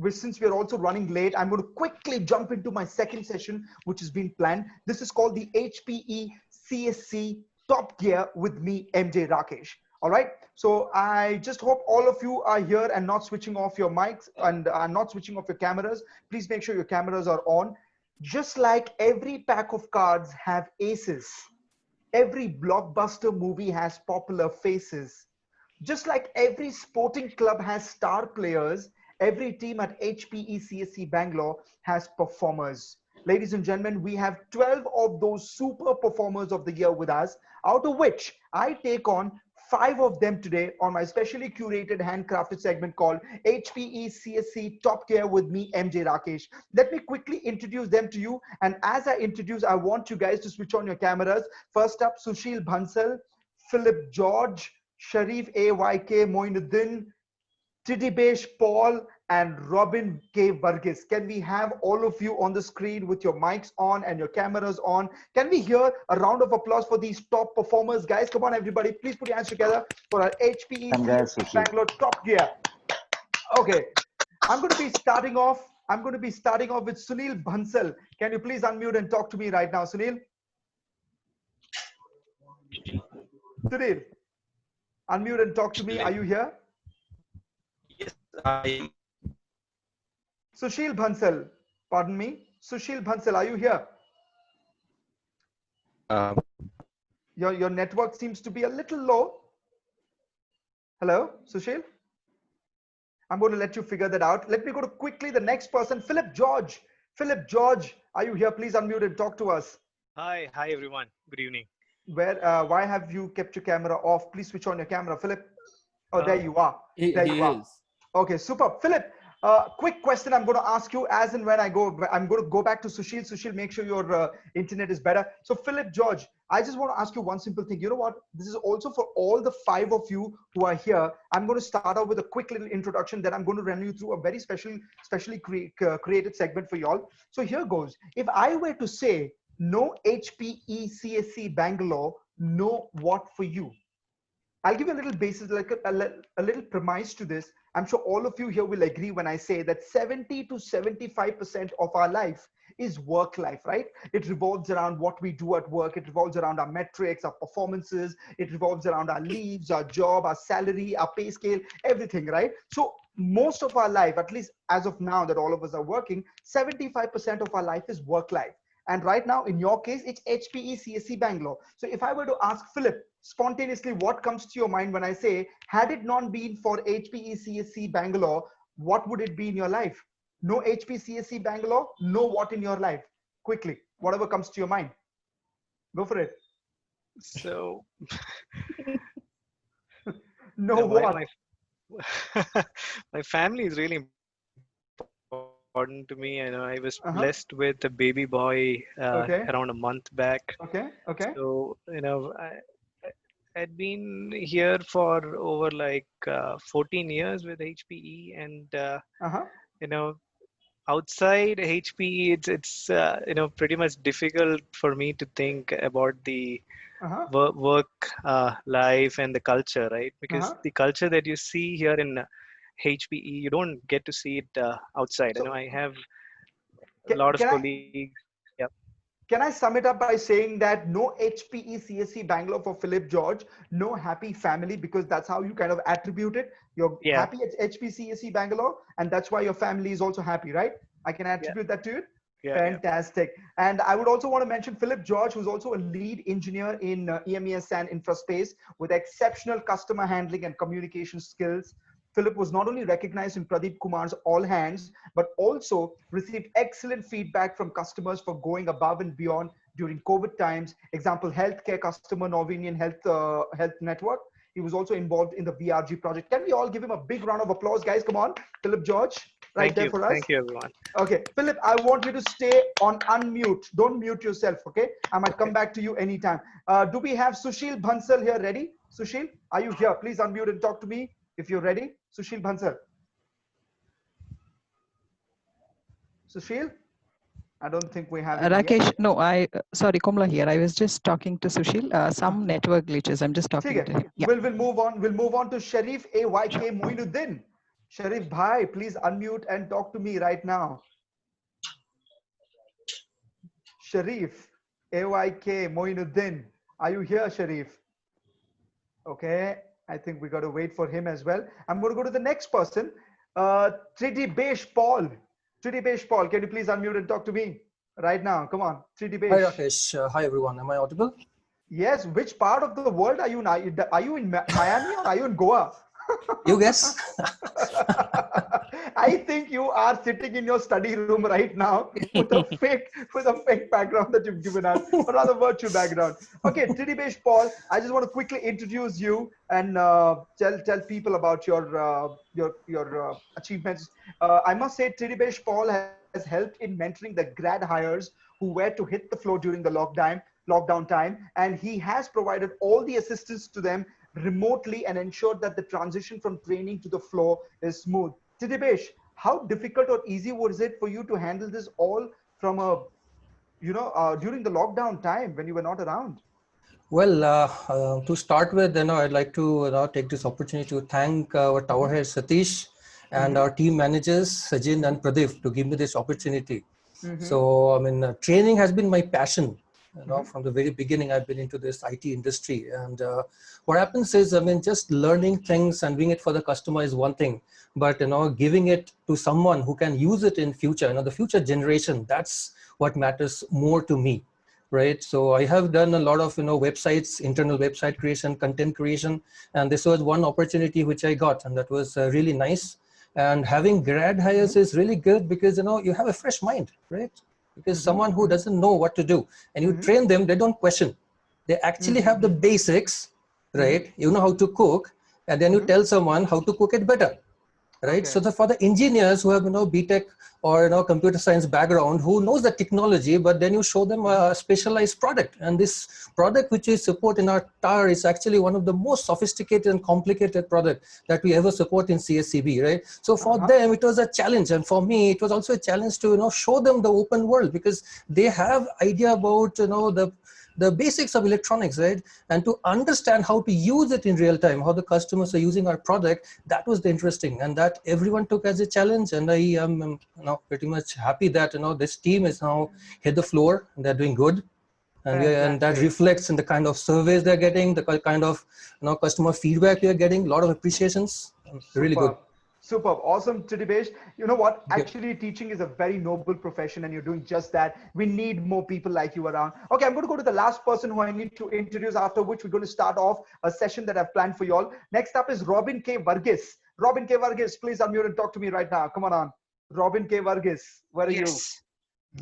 since we're also running late, I'm going to quickly jump into my second session, which has been planned. This is called the HPE CSC Top Gear with me, MJ Rakesh. All right. So I just hope all of you are here and not switching off your mics and are not switching off your cameras. Please make sure your cameras are on. Just like every pack of cards have aces, every blockbuster movie has popular faces. Just like every sporting club has star players, every team at HPE CSC Bangalore has performers. Ladies and gentlemen, we have 12 of those super performers of the year with us, out of which I take on 5 of them today on my specially curated handcrafted segment called HPE CSC Top Gear with me, MJ Rakesh. Let me quickly introduce them to you. And as I introduce, I want you guys to switch on your cameras. First up, Sushil Bansal, Philip George, Sharif AYK Moinuddin, Tidibesh Paul, and Robin K. Varghese. Can we have all of you on the screen with your mics on and your cameras on? Can we hear a round of applause for these top performers, guys? Come on, everybody. Please put your hands together for our HPE Bangalore Top Gear. Okay. I'm going to be starting off with Sunil Bansal. Can you please unmute and talk to me right now, Sunil? Sunil, unmute and talk to me. Are you here?
Yes, I am.
Sushil Bansal, pardon me. Sushil Bansal, are you here? Your network seems to be a little low. Hello, Sushil? I'm going to let you figure that out. Let me go to quickly the next person, Philip George. Philip George, are you here? Please unmute and talk to us.
Hi everyone. Good evening.
Why have you kept your camera off? Please switch on your camera, Philip. Oh, there you are. There you are. Okay, super. Philip, quick question I'm going to ask you as and when I'm going to go back to Sushil. Sushil, make sure your internet is better. So Philip George, I just want to ask you one simple thing. You know what? This is also for all the 5 of you who are here. I'm going to start out with a quick little introduction. Then I'm going to run you through a very specially created segment for y'all. So here goes. If I were to say no HPE CSC Bangalore, no what for you? I'll give you a little basis, like a little premise to this. I'm sure all of you here will agree when I say that 70 to 75% of our life is work life, right? It revolves around what we do at work. It revolves around our metrics, our performances. It revolves around our leaves, our job, our salary, our pay scale, everything, right? So most of our life, at least as of now that all of us are working, 75% of our life is work life. And right now, in your case, it's HPE CSC Bangalore. So if I were to ask Philip, spontaneously, what comes to your mind when I say, had it not been for HPE CSC Bangalore, what would it be in your life? No HPE CSC Bangalore, no what in your life? Quickly, whatever comes to your mind. Go for it.
So,
no what?
My family is really important to me. I know I was blessed with a baby boy around a month back.
Okay.
So I'd been here for over like 14 years with HPE, and outside HPE, it's pretty much difficult for me to think about the work life and the culture, right? Because the culture that you see here in HPE, you don't get to see it outside. So, I have a lot of colleagues. Yeah.
can I sum it up by saying that no HPE CSC Bangalore for Philip George, no happy family, because that's how you kind of attribute it. You're happy at HPE CSC Bangalore, and that's why your family is also happy, right? I can attribute that to it. Fantastic. And I would also want to mention Philip George, who's also a lead engineer in EMES and Infraspace with exceptional customer handling and communication skills. Philip was not only recognized in Pradeep Kumar's All Hands, but also received excellent feedback from customers for going above and beyond during COVID times. Example, healthcare customer, Norwegian Health Network. He was also involved in the BRG project. Can we all give him a big round of applause, guys? Come on, Philip George, right there for us.
Thank you, everyone.
Okay, Philip, I want you to stay on unmute. Don't mute yourself, okay? I might come back to you anytime. Do we have Sushil Bansal here ready? Sushil, are you here? Please unmute and talk to me if you're ready. Sushil Bansal. Sushil? I don't think we have
Rakesh, no, sorry, Komla here. I was just talking to Sushil. Some network glitches. I'm just talking to him. Yeah.
We'll move on. We'll move on to Sharif AYK Moinuddin. Sharif Bhai, please unmute and talk to me right now. Sharif AYK Moinuddin. Are you here, Sharif? Okay. I think we got to wait for him as well. I'm going to go to the next person. Tridibesh Paul. Tridibesh Paul, can you please unmute and talk to me right now? Come on, Tridibesh.
Hi Rakesh. Hi everyone. Am I audible?
Yes. Which part of the world are you now? Are you in Miami or are you in Goa?
You guess.
I think you are sitting in your study room right now with a fake background that you've given us, or rather virtual background. Okay, Tridibesh Paul, I just want to quickly introduce you and tell people about your achievements. I must say, Tridibesh Paul has helped in mentoring the grad hires who were to hit the floor during the lockdown time, and he has provided all the assistance to them remotely and ensured that the transition from training to the floor is smooth. Tridibesh, how difficult or easy was it for you to handle this all from during the lockdown time when you were not around?
Well, to start with, I'd like to take this opportunity to thank our tower head Satish and our team managers Sajin and Pradeep to give me this opportunity. So, I mean, training has been my passion. From the very beginning, I've been into this IT industry, and what happens is, I mean, just learning things and doing it for the customer is one thing, but giving it to someone who can use it in future, the future generation, that's what matters more to me, right? So I have done a lot of websites, internal website creation, content creation, and this was one opportunity which I got, and that was really nice. And having grad hires is really good because you have a fresh mind, right? Because someone who doesn't know what to do and you train them, they don't question. They actually have the basics, right? You know how to cook, and then you tell someone how to cook it better, right? So for the engineers who have BTech or computer science background, who knows the technology, but then you show them a specialized product, and this product which we support in our tower is actually one of the most sophisticated and complicated product that we ever support in CSCB, right? So for them it was a challenge, and for me it was also a challenge to show them the open world, because they have idea about the basics of electronics, right? And to understand how to use it in real time, how the customers are using our product, that was the interesting, and that everyone took as a challenge. And I am pretty much happy that this team is now hit the floor and they're doing good, and that reflects in the kind of surveys they're getting, the kind of customer feedback we are getting, a lot of appreciations. Really good.
Superb. Awesome, Tridibesh. You know what? Actually, teaching is a very noble profession, and you're doing just that. We need more people like you around. Okay, I'm going to go to the last person who I need to introduce, after which we're going to start off a session that I've planned for you all. Next up is Robin K. Varghese. Robin K. Varghese, please unmute and talk to me right now. Come on. Robin K. Varghese, where are you?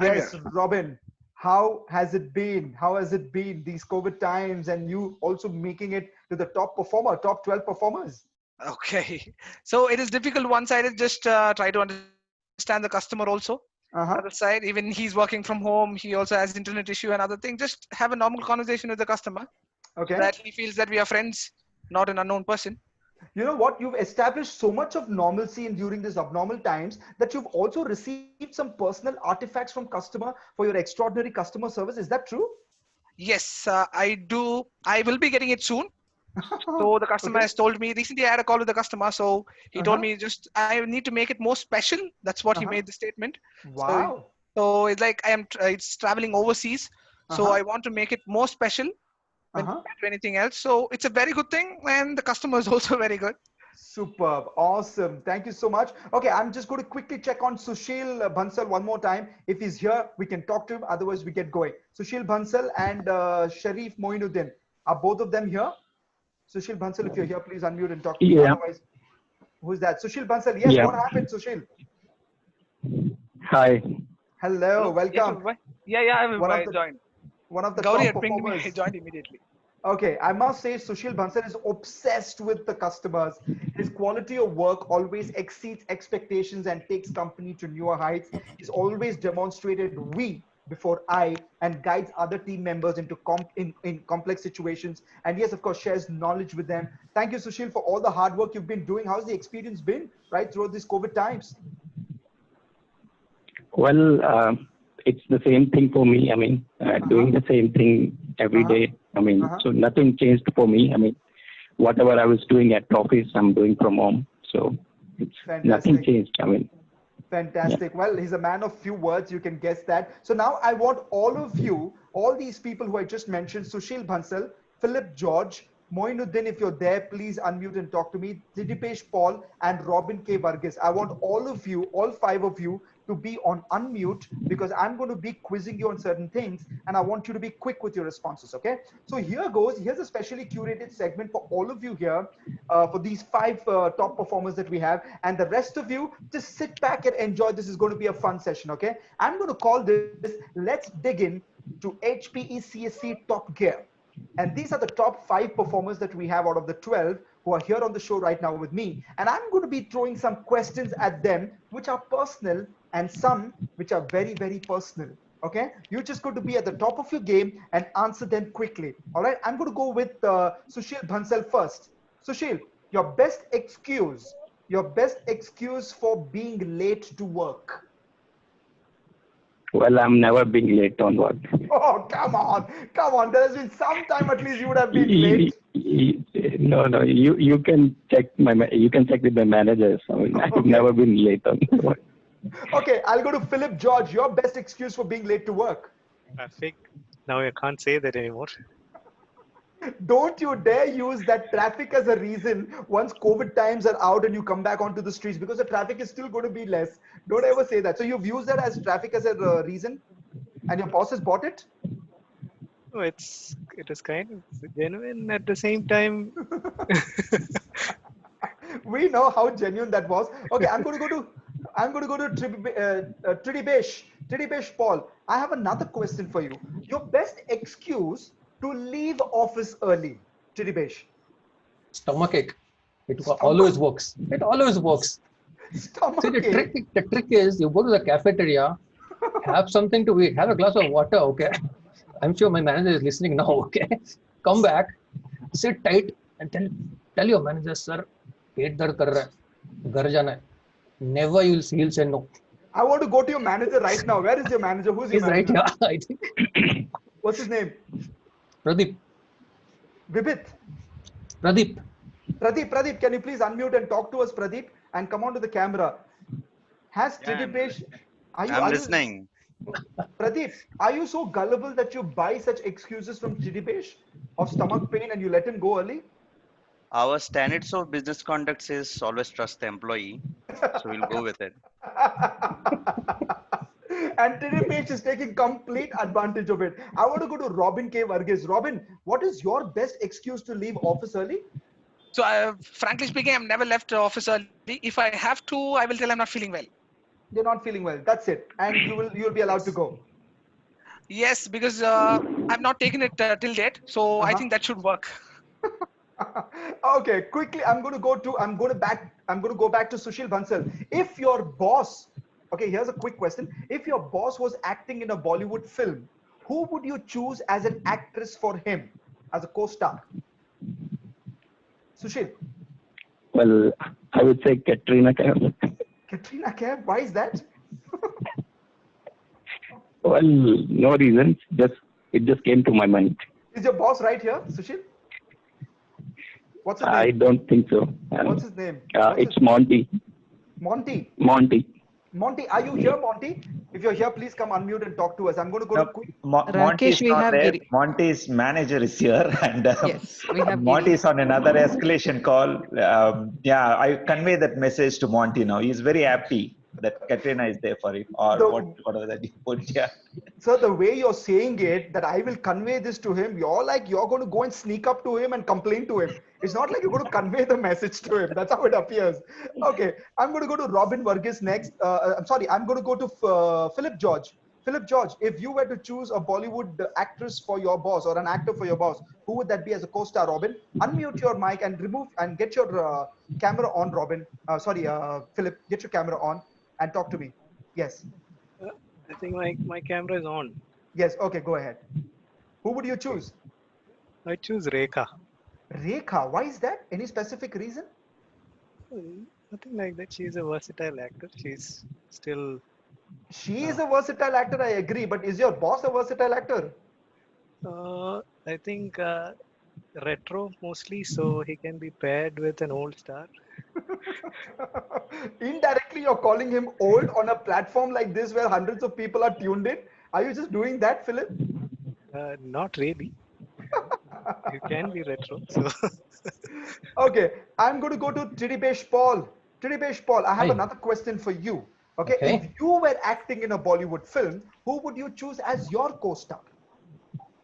Yes, Robin. How has it been? How has it been these COVID times, and you also making it to the top 12 performers?
Okay, so it is difficult. One side is just try to understand the customer also. Other side, even he's working from home, he also has internet issue and other things. Just have a normal conversation with the customer. Okay. That he feels that we are friends, not an unknown person.
You know what? You've established so much of normalcy during these abnormal times that you've also received some personal artifacts from customer for your extraordinary customer service. Is that true?
Yes, I do. I will be getting it soon. So the customer has told me recently. I had a call with the customer, so he told me I need to make it more special. That's what he made the statement.
Wow.
So it's like it's traveling overseas. So I want to make it more special than compared to anything else. So it's a very good thing, and the customer is also very good.
Superb. Awesome. Thank you so much. Okay, I'm just going to quickly check on Sushil Bansal one more time. If he's here, we can talk to him. Otherwise, we get going. Sushil Bansal and Sharif Moinuddin. Are both of them here? Sushil Bansal, if you're here, please unmute and talk to me.
Yeah.
Otherwise, who's that? Sushil Bansal. Yes,
Yeah.
what happened, Sushil?
Hi.
Hello, welcome.
Yeah, I'm
One of the-
joined.
One of the
Gauri
top
had pinged me.
performers.
I joined immediately.
Okay, I must say Sushil Bansal is obsessed with the customers. His quality of work always exceeds expectations and takes company to newer heights. He's always demonstrated we before I and guides other team members into in complex situations. And yes, of course, shares knowledge with them. Thank you, Sushil, for all the hard work you've been doing. How's the experience been right throughout these COVID times?
Well, it's the same thing for me. I mean, doing the same thing every day. I mean, so nothing changed for me. I mean, whatever I was doing at office, I'm doing from home. So it's nothing changed. I mean,
fantastic. Well, he's a man of few words. You can guess that. So now I want all of you, all these people who I just mentioned, Sushil Bansal, Philip George, Moinuddin, if you're there, please unmute and talk to me. Didipesh Paul and Robin K. Varghese. I want all of you, all 5 of you, to be on unmute because I'm going to be quizzing you on certain things and I want you to be quick with your responses, okay? So here goes. Here's a specially curated segment for all of you here for these 5 top performers that we have, and the rest of you just sit back and enjoy. This is going to be a fun session, okay? I'm going to call this Let's Dig In to HPE CSC Top Gear. And these are the top 5 performers that we have out of the 12 who are here on the show right now with me. And I'm going to be throwing some questions at them, which are personal and some which are very, very personal. Okay. You're just going to be at the top of your game and answer them quickly. All right. I'm going to go with Sushil Bansal first. Sushil, your best excuse for being late to work.
well, I'm never being late on work.
Oh, come on. There has been some time at least you would have been late.
No, you can check with my managers. I mean, I've never been late on work.
Okay, I'll go to Philip George. Your best excuse for being late to work.
Traffic. Now I can't say that anymore.
Don't you dare use that traffic as a reason once COVID times are out and you come back onto the streets, because the traffic is still going to be less. Don't ever say that. So you've used that as traffic as a reason and your boss has bought it?
No, it is kind of genuine at the same time.
We know how genuine that was. Okay, I'm going to go to Tridipesh Paul. I have another question for you. Your best excuse to leave office early, Tridipesh?
Stomachache. It always works. It always works. See, the trick is you go to the cafeteria, have something to eat, have a glass of water, okay? I'm sure my manager is listening now, okay? Come back, sit tight and tell your manager, sir, पेट दर्द कर रहा है, घर जाना है. Never he'll say no.
I want to go to your manager right now. Where is your manager? Who's your manager?
Right, yeah, I think.
What's his name?
Pradeep.
Vibit. Pradeep, can you please unmute and talk to us, Pradeep, and come on to the camera? Has Tridipesh...
I'm listening.
Pradeep, are you so gullible that you buy such excuses from Tridipesh of stomach pain and you let him go early?
Our standards of business conduct says always trust the employee. So we'll go with it.
And Tridipesh is taking complete advantage of it. I want to go to Robin K. Varghese. Robin, what is your best excuse to leave office early?
So frankly speaking, I've never left office early. If I have to, I will tell I'm not feeling well.
You're not feeling well. That's it. And you'll be allowed to go.
Yes, because I've not taken it till date. So I think that should work.
Okay, quickly, I'm going to go back to Sushil Bansal. If your boss, okay, here's a quick question. If your boss was acting in a Bollywood film, who would you choose as an actress for him, as a co-star? Sushil.
Well, I would say Katrina Kaif.
Katrina Kaif, why is that?
Well, no reason. It just came to my mind.
Is your boss right here, Sushil? What's his name?
I don't think so.
What's his name?
It's Monty.
Monty.
Monty.
Monty, are you here, Monty? If you're here, please come unmute and talk to us. I'm going to go to quick.
Monty is
Rakesh, we
not
have
there.
Giri.
Monty's manager is here, and
Yes, we have
Monty
Giri.
is on another escalation call. Yeah, I convey that message to Monty now. He's very happy that Katrina is there for him, or whatever that you put. Yeah.
So the way you're saying it, that I will convey this to him, you're going to go and sneak up to him and complain to him. It's not like you're going to convey the message to him. That's how it appears. Okay, I'm going to go to Robin Varghese next. I'm sorry, I'm going to go to Philip George. Philip George, if you were to choose a Bollywood actress for your boss or an actor for your boss, who would that be as a co-star, Robin? Unmute your mic and remove and get your camera on, Robin. Philip, get your camera on and talk to me. Yes.
I think my camera is on.
Yes, okay, go ahead. Who would you choose?
I choose Rekha.
Rekha, why is that? Any specific reason?
Nothing like that. She's a versatile actor. She's still.
She is a versatile actor, I agree, but is your boss a versatile actor?
I think retro mostly, so he can be paired with an old star.
Indirectly, you're calling him old on a platform like this where hundreds of people are tuned in. Are you just doing that, Philip?
Not really. You can be retro. So.
Okay, I'm going to go to Tridipesh Paul. Tridipesh Paul, I have
Hi.
another question for you. Okay,
Okay.
if you were acting in a Bollywood film, who would you choose as your co-star?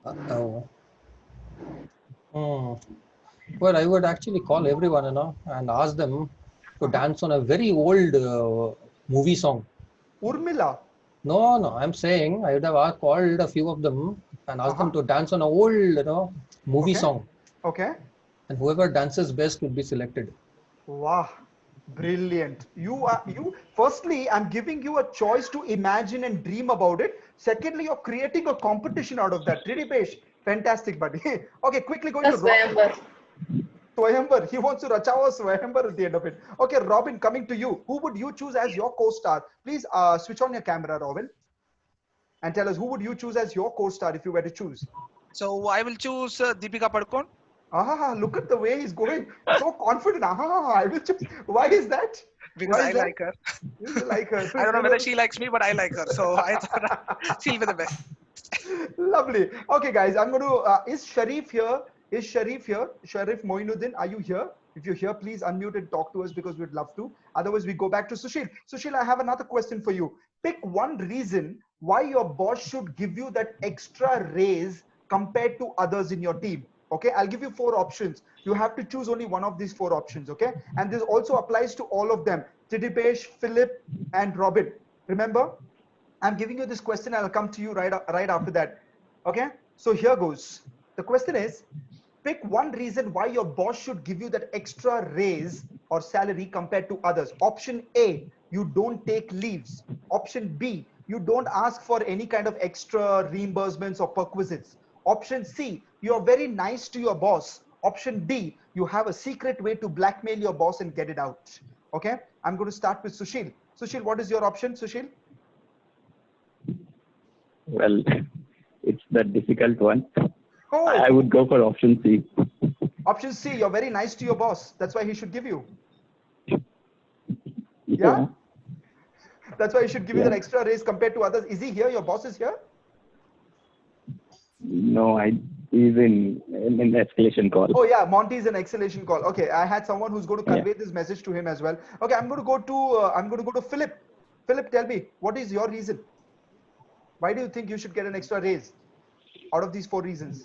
Uh-oh. Well, I would actually call everyone, and ask them to dance on a very old movie song.
Urmila?
No, I'm saying I would have called a few of them and asked them to dance on an old, movie song.
Okay.
And whoever dances best would be selected.
Wow, brilliant. Firstly, I'm giving you a choice to imagine and dream about it. Secondly, you're creating a competition out of that. Tridipesh, fantastic, buddy. Okay, quickly going to Robin. Swayambar. He wants to rachawa Swayambar at the end of it. Okay, Robin, coming to you. Who would you choose as your co-star? Please switch on your camera, Robin. And tell us, who would you choose as your co-star if you were to choose?
So I will choose Deepika Padukone.
Look at the way he's going. So confident. I will choose. Why is that?
Because I like her.
You like her.
I don't know whether she likes me, but I like her. So I thought she'll be the best.
Lovely. Okay, guys, I'm going to. Is Sharif here? Sharif Moinuddin, are you here? If you're here, please unmute and talk to us because we'd love to. Otherwise, we go back to Sushil. Sushil, I have another question for you. Pick one reason why your boss should give you that extra raise compared to others in your team. Okay, I'll give you 4 options. You have to choose only one of these 4 options. Okay, and this also applies to all of them: Tridipesh, Philip, and Robin. Remember, I'm giving you this question. I'll come to you right after that. Okay, so here goes. The question is, pick one reason why your boss should give you that extra raise or salary compared to others. Option A, you don't take leaves. Option B, you don't ask for any kind of extra reimbursements or perquisites. Option C, you are very nice to your boss. Option D, you have a secret way to blackmail your boss and get it out. Okay, I'm going to start with Sushil. Sushil, what is your option, Sushil?
Well, it's the difficult one. I would go for option C.
Option C, you're very nice to your boss. That's why he should give you.
Yeah?
That's why he should give you that extra raise compared to others. Is he here? Your boss is here?
No, he's in escalation call.
Oh yeah, Monty is an escalation call. Okay, I had someone who's going to convey this message to him as well. Okay, I'm going to go to Philip. Philip, tell me, what is your reason? Why do you think you should get an extra raise out of these 4 reasons?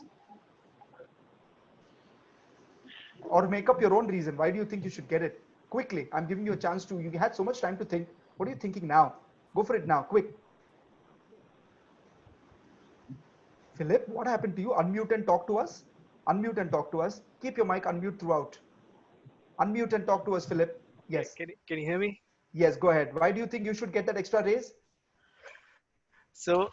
Or make up your own reason. Why do you think you should get it? Quickly, I'm giving you a chance to. You had so much time to think. What are you thinking now? Go for it now, quick. Philip, what happened to you? Unmute and talk to us. Unmute and talk to us. Keep your mic unmute throughout. Unmute and talk to us, Philip. Yes.
Can you hear me?
Yes, go ahead. Why do you think you should get that extra raise?
So,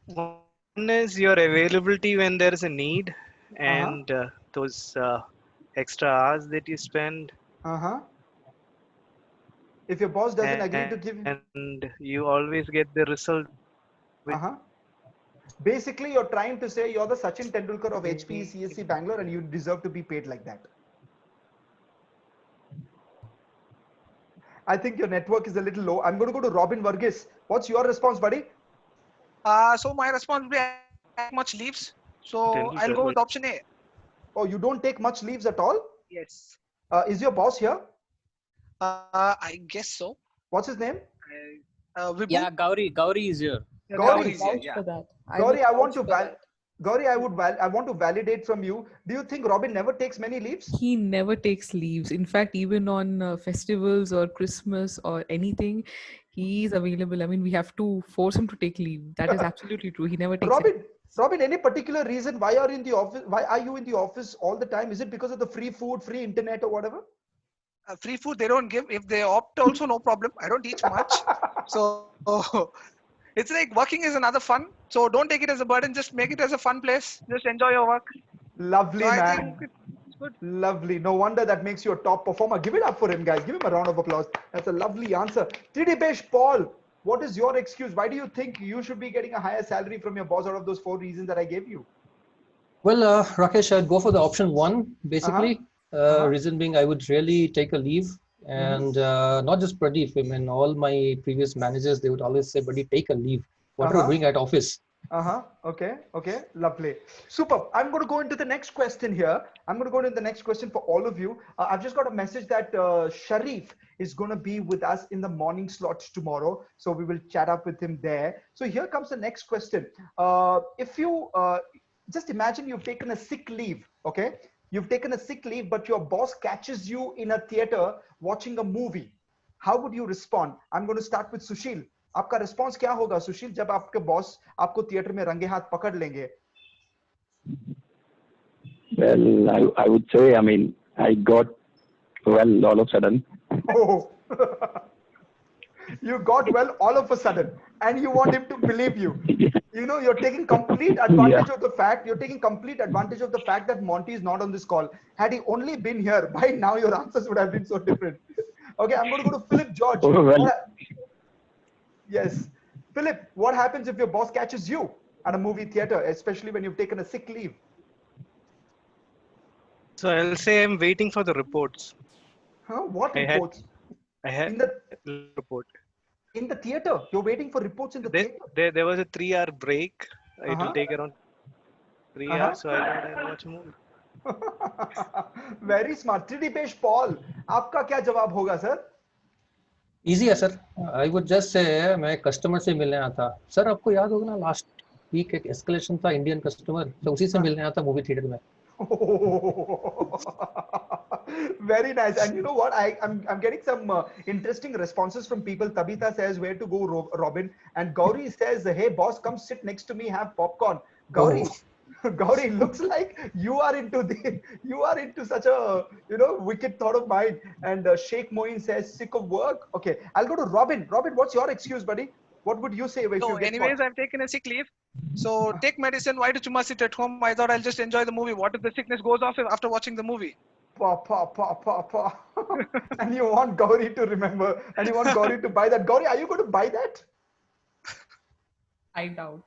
one is your availability when there is a need, and those extra hours that you spend.
If your boss doesn't agree to give you,
and you always get the result.
Basically, you're trying to say you're the Sachin Tendulkar of HPE CSC Bangalore, and you deserve to be paid like that. I think your network is a little low. I'm going to go to Robin Varghese. What's your response, buddy?
So my response would be I don't take much leaves. So I'll go with option A.
Oh, you don't take much leaves at all?
Yes.
Is your boss here?
I guess so.
What's his name?
Vibhu?
Yeah, Gauri is here.
Gauri,
Yeah.
Gauri, I want to I want to validate from you. Do you think Robin never takes many leaves?
He never takes leaves. In fact, even on festivals or Christmas or anything, he is available. I mean, we have to force him to take leave. That is absolutely true. He never takes.
Robin, any particular reason why are you in the office? Why are you in the office all the time? Is it because of the free food, free internet, or whatever?
Free food they don't give. If they opt, also no problem. I don't eat much, so it's like working is another fun. So don't take it as a burden. Just make it as a fun place. Just enjoy your work.
Lovely,
so
man.
I think it's good.
Lovely. No wonder that makes you a top performer. Give it up for him, guys. Give him a round of applause. That's a lovely answer. Tridipesh Paul, what is your excuse? Why do you think you should be getting a higher salary from your boss out of those 4 reasons that I gave you?
Well, Rakesh, I'd go for the option 1, basically. Reason being, I would really take a leave. And not just Pradeep, I mean, all my previous managers, they would always say, buddy, take a leave. What are you doing at office?
Okay. Lovely. Super. I'm going to go into the next question here. I'm going to go into the next question for all of you. I've just got a message that Sharif is going to be with us in the morning slot tomorrow. So we will chat up with him there. So here comes the next question. If you just imagine you've taken a sick leave, okay? You've taken a sick leave, but your boss catches you in a theater watching a movie. How would you respond? I'm going to start with Sushil. आपका response क्या होगा, सुशील, जब आपके boss आपको theater में रंगे हाथ पकड़ लेंगे?
Well, I would say, I mean, I got well all of a sudden.
Oh. You got well all of a sudden, and you want him to believe you. You know, you're taking complete advantage of the fact. You're taking complete advantage of the fact that Monty is not on this call. Had he only been here, by now your answers would have been so different. Okay, I'm going to go to Philip George.
Oh, well.
Yes, Philip. What happens if your boss catches you at a movie theater, especially when you've taken a sick leave?
So I'll say I'm waiting for the reports.
What reports?
I had
the
report.
In the theater? You're waiting for reports in the theater?
There was a 3-hour break. It will take around 3 hours, so I thought I'll watch a movie.
Very smart. Tridipesh Paul, आपका क्या जवाब होगा, sir?
Easy है, sir. I would just say मैं customer से मिलने आया था. Sir, आपको याद होगा ना last week एक escalation था Indian customer. तो उसी से मिलने आया था movie theater में.
Very nice. And you know what? I'm getting some interesting responses from people. Tabitha says, where to go, Robin? And Gauri says, hey boss, come sit next to me, have popcorn. Gauri, Gauri, looks like you are into such a wicked thought of mine. And Sheikh Moin says, sick of work. Okay, I'll go to Robin. Robin, what's your excuse, buddy? What would you say if you get
anyways, I've taken a sick leave. So take medicine. Why do you must sit at home? I thought I'll just enjoy the movie. What if the sickness goes off after watching the movie?
And you want Gauri to remember, and you want Gauri to buy that. Gauri, are you going to buy that?
I doubt.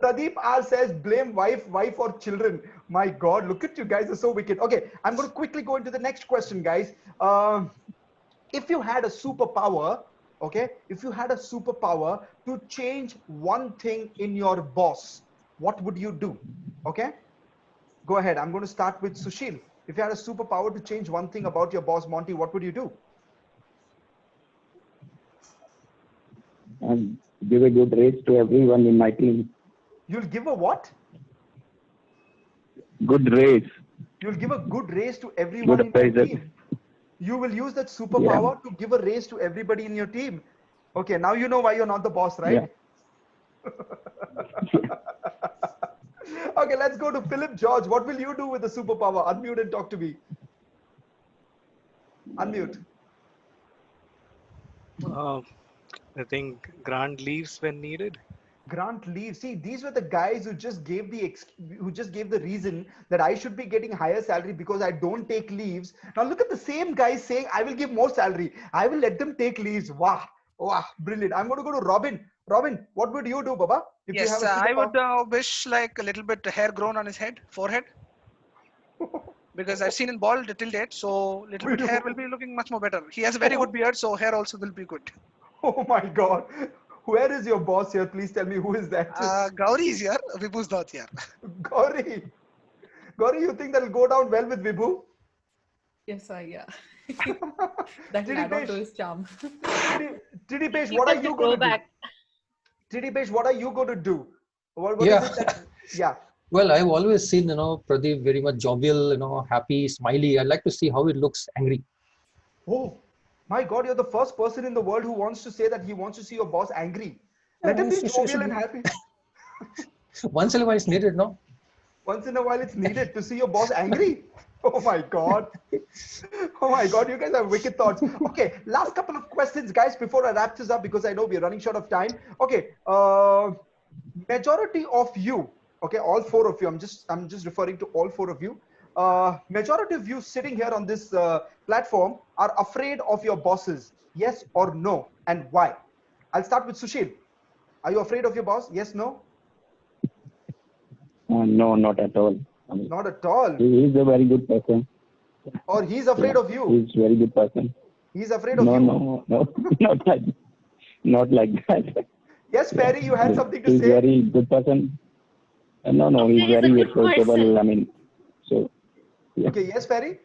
Pradeep R says, blame wife or children. My God, look at you guys, are so wicked. Okay, I'm going to quickly go into the next question, guys. If you had a superpower, okay, if you had a superpower to change one thing in your boss, what would you do? Okay, go ahead. I'm going to start with Sushil. If you had a superpower to change one thing about your boss, Monty, what would you do?
And give a good raise to everyone in my team.
You'll give a what?
Good raise.
You'll give a good raise to everyone in your team. You will use that superpower to give a raise to everybody in your team. Okay, now you know why you're not the boss, right? Yeah. Okay, let's go to Philip George. What will you do with the superpower? Unmute and talk to me. Unmute.
I think grant leaves when needed.
Grant leave. See, these were the guys who just gave the reason that I should be getting higher salary because I don't take leaves. Now look at the same guys saying I will give more salary. I will let them take leaves. Wow, brilliant. I'm going to go to Robin. Robin, what would you do, Baba?
If yes, I would wish like a little bit hair grown on his forehead. because I've seen him bald till date. So little bit hair will be looking much more better. He has a very good beard, so hair also will be good.
Oh my God. Where is your boss here? Please tell me who is that?
Gauri is here. Vibhu's not here.
Gauri. Gauri, you think that'll go down well with Vibhu?
Yes, yeah. That will add on to his charm.
Tridipesh, what are you going to do? Tridipesh, what are you going to do? What is it that, yeah.
Well, I've always seen, Pradeep very much jovial, happy, smiley. I'd like to see how it looks angry.
Oh, my God, you're the first person in the world who wants to say that he wants to see your boss angry. Let him be jovial and happy.
Once in a while it's needed, no?
Once in a while it's needed to see your boss angry. Oh my God. Oh my God, you guys have wicked thoughts. Okay, last couple of questions, guys, before I wrap this up, because I know we're running short of time. Okay, majority of you, okay, all four of you, I'm just referring to all four of you. Majority of you sitting here on this platform are afraid of your bosses. Yes or no? And why? I'll start with Sushil. Are you afraid of your boss? Yes, no?
No, not at all.
Not at all.
He is a very good person.
Or he's afraid of you?
He's a very good person.
He's afraid of you?
No, not like that.
Yes, Perry, you had something to
he's
say?
He's very good person. No, he's very approachable. I mean, so. Yeah.
Okay, yes, Perry?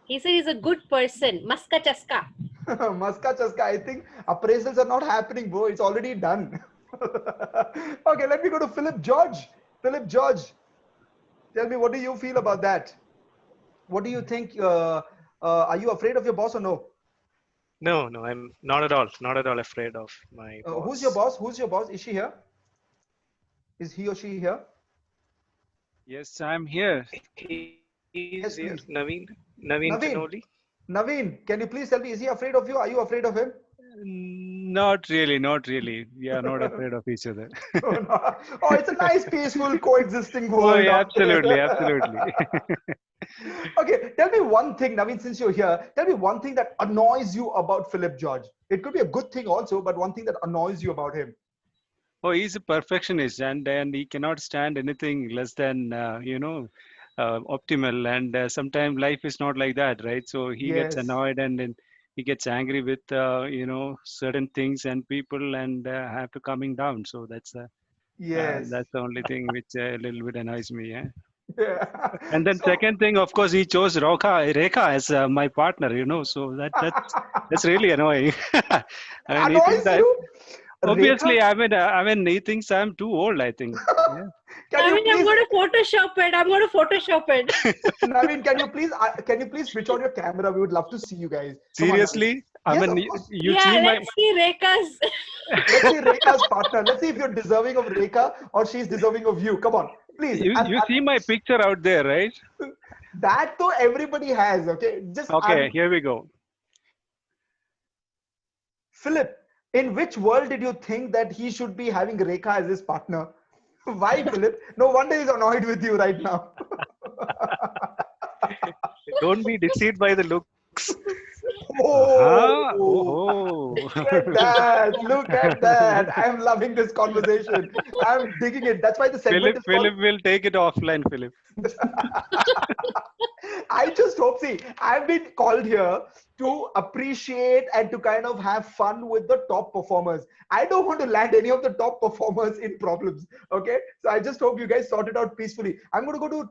He said he's a good person. Maska chaska.
Maska chaska. I think appraisals are not happening, bro. It's already done. Okay, let me go to Philip George. Philip George, tell me, what do you feel about that? What do you think? Are you afraid of your boss or no?
No, I'm not at all afraid of my boss.
Who's your boss? Who's your boss? Is she here? Is he or she here?
Yes, I'm here.
He's here. Naveen Chinoli.
Naveen, can you please tell me, is he afraid of you? Are you afraid of him?
Not really. We are not afraid of each other.
Oh, it's a nice, peaceful, coexisting world.
Oh, yeah, absolutely.
Okay, tell me one thing, Naveen, since you're here, tell me one thing that annoys you about Philip George. It could be a good thing also, but one thing that annoys you about him.
Oh, he's a perfectionist and he cannot stand anything less than, optimal. And sometimes life is not like that, right? So he gets annoyed and then he gets angry with, certain things and people and have to coming down. So that's the only thing which a little bit annoys me. Yeah. And then second thing, of course, he chose Rekha as my partner, so that's really annoying. I mean,
annoys you?
Obviously, I mean, he thinks I'm too old, I think. Yeah.
I'm going to Photoshop it.
Naveen, can you please switch on your camera? We would love to see you guys.
Seriously?
Yes,
I mean, you
see my...
let's
see Rekha's.
Let's see Rekha's partner. Let's see if you're deserving of Rekha or she's deserving of you. Come on, please.
You see my picture out there, right?
That though everybody has, okay?
Here we go.
Philip, in which world did you think that he should be having Rekha as his partner? Why, Philip? No wonder he's annoyed with you right now.
Don't be deceived by the looks.
Look at that. Look at that. I'm loving this conversation. I'm digging it. That's why the segment
Philip will take it offline, Philip.
I just hope, see, I've been called here to appreciate and to kind of have fun with the top performers. I don't want to land any of the top performers in problems. Okay. So I just hope you guys sort it out peacefully. I'm going to go to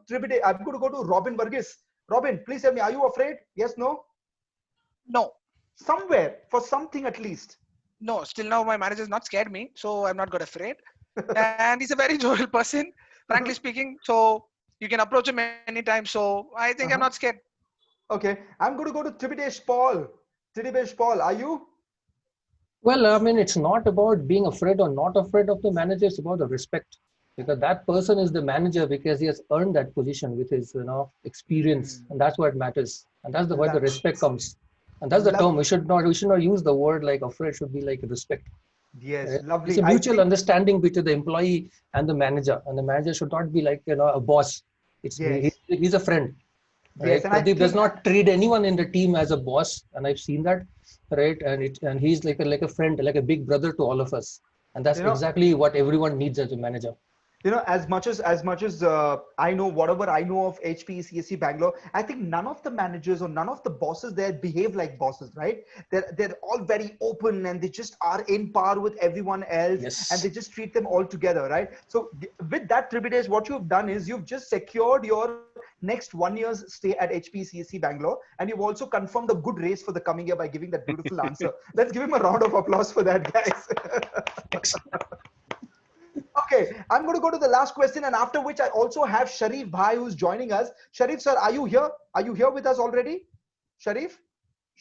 Robin Varghese. Robin, please tell me, are you afraid? Yes, no?
No.
Somewhere, for something at least.
No, still now my manager has not scared me, so I'm not got afraid. And he's a very jovial person, frankly speaking. So you can approach him anytime. So I think I'm not scared.
Okay, I'm going to go to Tridipesh Paul. Tridipesh Paul, are you?
Well, I mean, it's not about being afraid or not afraid of the manager. It's about the respect, because that person is the manager because he has earned that position with his, experience, and that's what matters. And that's where the respect comes. And that's the term. We should not use the word like afraid. It should be like respect.
Yes, lovely.
It's a mutual understanding between the employee and the manager. And the manager should not be like a boss. He's a friend. Right?
Yes,
Pradeep does not treat anyone in the team as a boss, and I've seen that, right? And he's like a friend, like a big brother to all of us. And that's exactly what everyone needs as a manager.
You know, as much as I know whatever I know of HPE CSC Bangalore, I think none of the managers or none of the bosses there behave like bosses, right? They're all very open and they just are in par with everyone else, and they just treat them all together, right? So with that, Tribidesh, what you've done is you've just secured your next 1 year's stay at HPE CSC Bangalore, and you've also confirmed a good race for the coming year by giving that beautiful answer. Let's give him a round of applause for that, guys. Okay, I'm going to go to the last question, and after which I also have Sharif Bhai who's joining us. Sharif sir, are you here? Are you here with us already? Sharif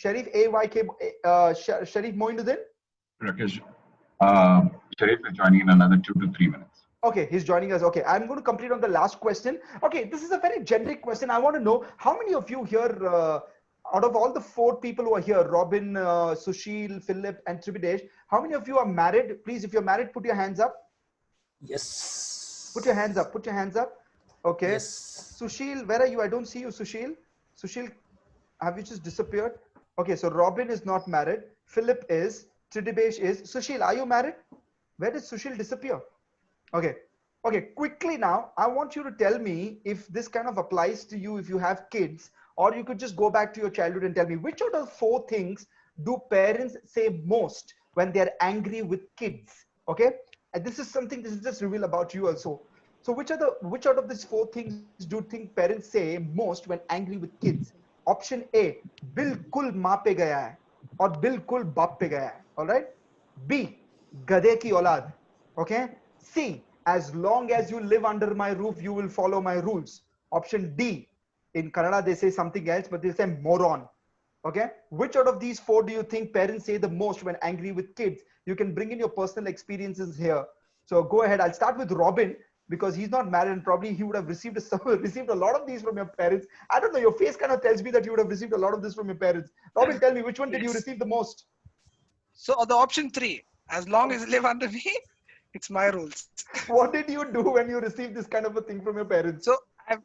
AYK, Sharif Moinuddin?
Rakesh, Sharif is joining in another 2 to 3 minutes.
Okay, he's joining us. Okay, I'm going to complete on the last question. Okay, this is a very generic question. I want to know how many of you here, out of all the 4 people who are here, Robin, Sushil, Philip, and Tribidesh, how many of you are married? Please, if you're married, put your hands up.
Yes.
Put your hands up. Put your hands up. Okay.
Yes.
Sushil, where are you? I don't see you, Sushil. Sushil, have you just disappeared? Okay, so Robin is not married. Philip is. Tridibesh is. Sushil, are you married? Where did Sushil disappear? Okay. Okay, quickly now, I want you to tell me if this kind of applies to you if you have kids, or you could just go back to your childhood and tell me which out of 4 things do parents say most when they're angry with kids? Okay. And this is just reveal about you also. So which out of these 4 things do you think parents say most when angry with kids? Option A, bilkul maa pe gaya hai, or bilkul baap pe gaya hai. All right. B, gade ki aulad. Okay. C, as long as you live under my roof, you will follow my rules. Option D, in Kannada they say something else, but they say moron. Okay. Which out of these 4 do you think parents say the most when angry with kids? You can bring in your personal experiences here. So go ahead. I'll start with Robin because he's not married and probably he would have received a lot of these from your parents. I don't know. Your face kind of tells me that you would have received a lot of this from your parents. Robin, tell me, which one did you receive the most?
So the option 3, as long as you live under me, it's my rules.
What did you do when you received this kind of a thing from your parents?
So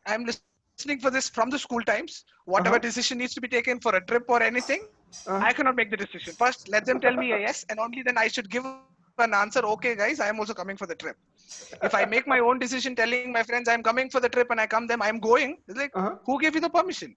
I'm listening for this from the school times. Whatever decision needs to be taken for a trip or anything, I cannot make the decision. First, let them tell me a yes, and only then I should give an answer. Okay, guys, I am also coming for the trip. If I make my own decision, telling my friends I'm coming for the trip and I come them, I'm going. It's like, who gave you the permission?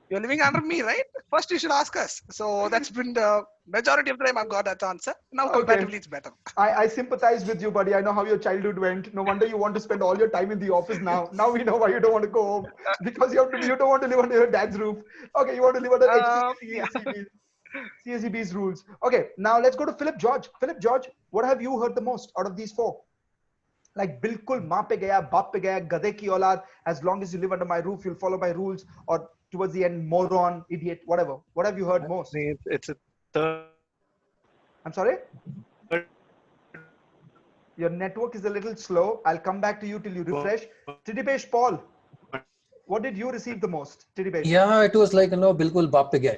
You're living under me, right? First, you should ask us. So that's been the majority of the time I've got that answer. Now, comparatively, it's better.
I sympathize with you, buddy. I know how your childhood went. No wonder you want to spend all your time in the office now. Now we know why you don't want to go home because you don't want to live under your dad's roof. Okay, you want to live under CSCB's rules. Okay, now let's go to Philip George. Philip George, what have you heard the most out of these 4? Like bilkul maa pe gaya, baap pe gaya, gade ki aulad, as long as you live under my roof, you'll follow my rules, or towards the end, moron, idiot, whatever. What have you heard most?
It's a third.
I'm sorry? Your network is a little slow. I'll come back to you till you refresh. Tridibesh Paul, what did you receive the most? Tridibesh?
Yeah, it was like, bilkul baap pe gaya.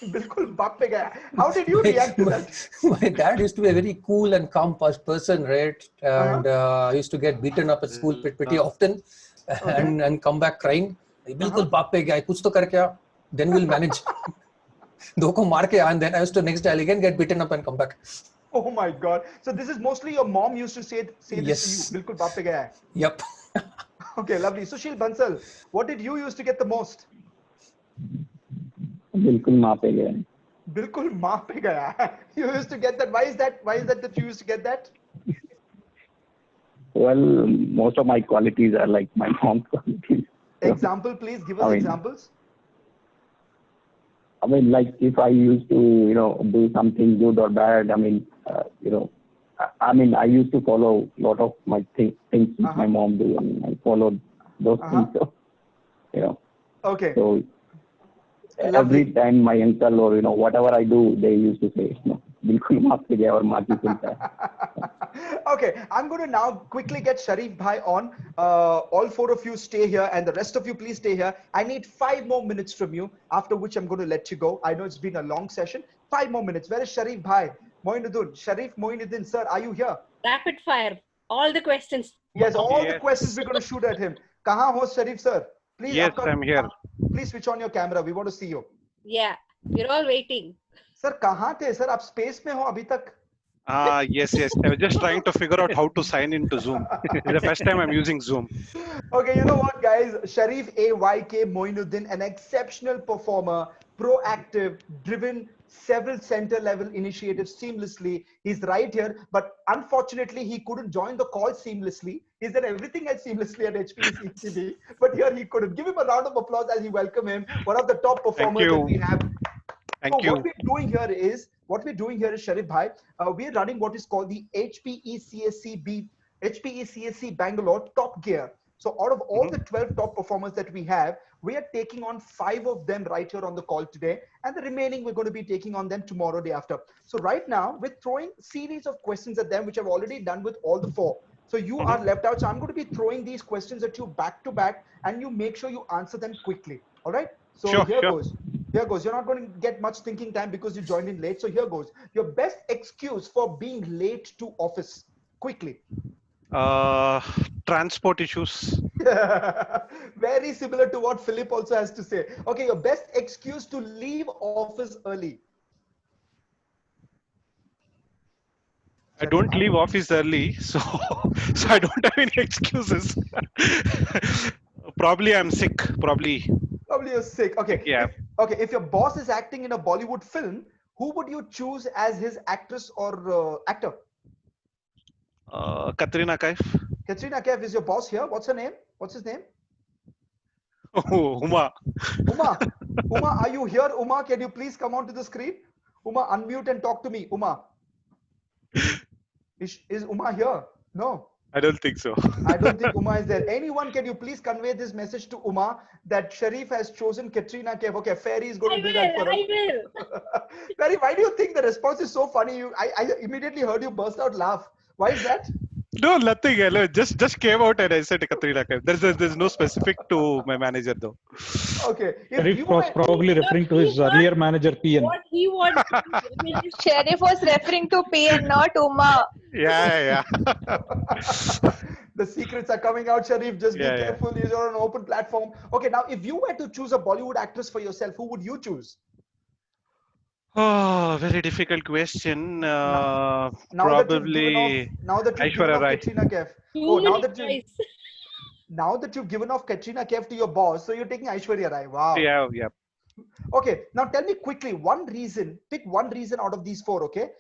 Bilkul baap pe gaya. How did you react to that?
My dad used to be a very cool and calm person, right? And I used to get beaten up at school pretty often and come back crying. Bilkul baap pe gaya, kuch to kar ke aa, then we'll manage. Doko maar ke aa, and then I used to next day I'll again get beaten up and come back.
Oh my God. So this is mostly your mom used to say this to you. Bilkul baap pe gaya.
Yep.
Okay, lovely. Sushil Bansal, what did you used to get the most?
Bilkul maa pe gaya.
Bilkul maa pe gaya. You used to get that. Why is that that you used to get that?
Well, most of my qualities are like my mom's qualities.
Example, please give us examples.
I mean, like if I used to, do something good or bad, I used to follow a lot of my things my mom do, and I followed those things. So,
Okay.
So every time my uncle or whatever I do, they used to say, "Bilkul maaf pe gaya aur maa ki chilta hai."
Okay, I'm going to now quickly get Sharif Bhai on. All 4 of you stay here, and the rest of you please stay here. I need 5 more minutes from you, after which I'm going to let you go. I know it's been a long session. 5 more minutes. Where is Sharif Bhai? Moinuddin. Sharif Moinuddin, sir, are you here?
Rapid fire. All the questions.
Yes, all the questions we're going to shoot at him. Kahan ho Sharif sir? Please.
Yes, I'm here.
Please switch on your camera. We want to see you.
Yeah, we're all waiting.
Sir, kahan the? Sir, aap space mein ho abhi tak?
Yes. I was just trying to figure out how to sign into Zoom. It's the first time I'm using Zoom.
Okay, you know what, guys? Sharif AYK Moinuddin, an exceptional performer, proactive, driven several center level initiatives seamlessly. He's right here, but unfortunately, he couldn't join the call seamlessly. He's done everything else seamlessly at HPECCB, but here he couldn't. Give him a round of applause as we welcome him, one of the top performers that we have.
Thank you.
What we're doing here is Sharif Bhai, we're running what is called the HPECSC Bangalore Top Gear. So out of all the 12 top performers that we have, we are taking on 5 of them right here on the call today, and the remaining we're going to be taking on them tomorrow, day after. So right now we're throwing series of questions at them, which I've already done with all the 4. So you are left out. So I'm going to be throwing these questions at you back to back, and you make sure you answer them quickly. All right. So here goes. Here goes. You're not going to get much thinking time because you joined in late. So here goes. Your best excuse for being late to office. Quickly.
Transport issues.
Very similar to what Philip also has to say. Okay, your best excuse to leave office early.
I don't leave office early, so I don't have any excuses. Probably I'm sick. Probably
you're sick. Okay.
Yeah.
If your boss is acting in a Bollywood film, who would you choose as his actress or actor?
Katrina Kaif.
Katrina Kaif is your boss here. What's her name? What's his name?
Oh, Uma.
Uma, are you here? Uma, can you please come onto the screen? Uma, unmute and talk to me. Uma. Is Uma here? No.
I don't think so.
I don't think Uma is there. Anyone, can you please convey this message to Uma that Sharif has chosen Katrina Kaif? Okay, Fairy is going to do that for us.
I will.
Fairy, why do you think the response is so funny? I immediately heard you burst out laugh. Why is that?
No, nothing. Just came out and I said Katrina Kaif. There's no specific to my manager though.
Okay.
Sharif was probably referring to his earlier manager PN.
What he wants.
Sharif was referring to PN, not Uma.
Yeah.
The secrets are coming out, Sharif. Just be careful. You're on an open platform. Okay, now if you were to choose a Bollywood actress for yourself, who would you choose?
Oh, very difficult question. Probably Aishwarya Rai.
Katrina Kaif. Now that you've given off Katrina Kaif to your boss, so you're taking Aishwarya Rai. Wow.
Yeah.
Okay, now tell me quickly pick one reason out of these 4, okay?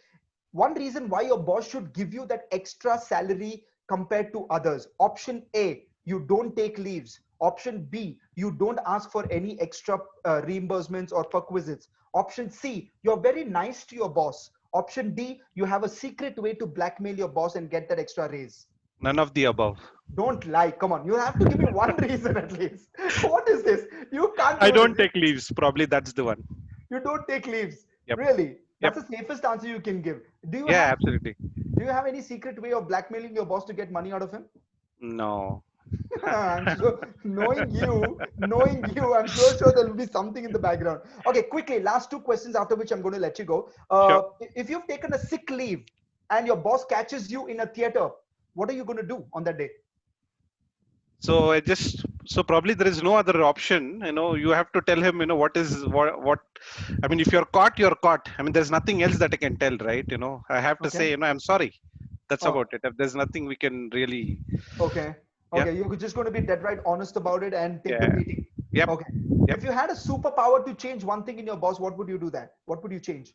One reason why your boss should give you that extra salary compared to others. Option A, you don't take leaves. Option B, you don't ask for any extra reimbursements or perquisites. Option C, you're very nice to your boss. Option D, you have a secret way to blackmail your boss and get that extra raise.
None of the above.
Don't lie. Come on. You have to give me one reason at least. What is this? You can't.
I don't take leaves. Probably that's the one.
You don't take leaves.
Yep.
Really? That's the safest answer you can give.
Absolutely.
Do you have any secret way of blackmailing your boss to get money out of him?
No.
I'm sure, knowing you, I'm sure there will be something in the background. Okay, quickly, last 2 questions after which I'm going to let you go.
Sure.
If you've taken a sick leave and your boss catches you in a theater, what are you going to do on that day?
So probably there is no other option. You have to tell him, what. I mean, if you're caught, you're caught. I mean, there's nothing else that I can tell, right? I have to say, I'm sorry. That's about it. There's nothing we can really.
Okay. You're just going to be dead right honest about it and take the meeting.
Yep.
Okay. Yep. If you had a superpower to change one thing in your boss, what would you do that? What would you change?